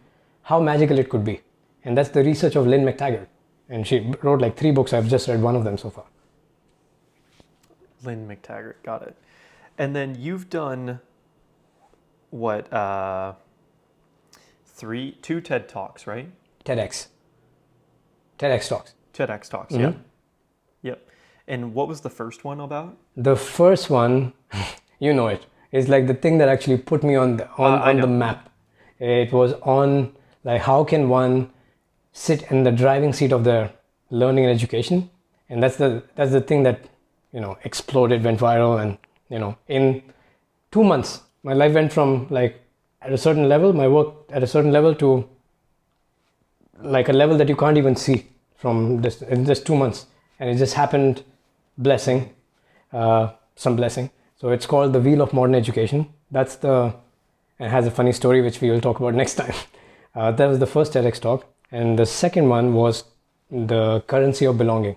how magical it could be. And that's the research of Lynn McTaggart. And she wrote like 3 books. I've just read one of them so far. Lynn McTaggart, got it. And then you've done what? 2 TED Talks, right? TEDx Talks. TEDx Talks, yeah. Yep. And what was the first one about? The first one, you know it, is like the thing that actually put me on the map. It was on like how can one sit in the driving seat of their learning and education, and that's the thing that exploded, went viral, and in 2 months my life went from like at a certain level, my work at a certain level, to like a level that you can't even see from this in just 2 months, and it just happened. Some blessing. So it's called The Wheel of Modern Education. It has a funny story which we will talk about next time. That was the first TEDx talk. And the second one was the currency of belonging.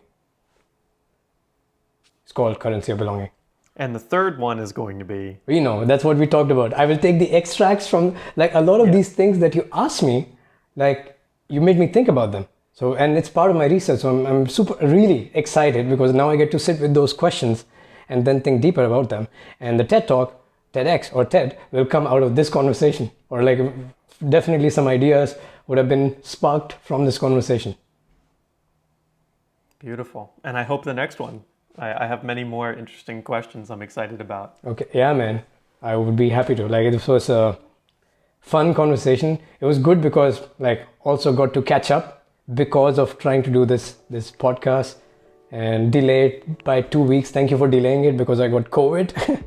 It's called currency of belonging. And the third one is going to be? We know, that's what we talked about. I will take the extracts from like a lot of these things that you asked me, like you made me think about them. So, and it's part of my research. So I'm really excited because now I get to sit with those questions and then think deeper about them. And the TED Talk, TEDx or TED will come out of this conversation, or like definitely some ideas would have been sparked from this conversation. Beautiful. And I hope the next one. I have many more interesting questions I'm excited about. Okay, yeah, man. I would be happy to. Like, it was a fun conversation. It was good because, like, also got to catch up because of trying to do this podcast and delayed by 2 weeks. Thank you for delaying it because I got COVID.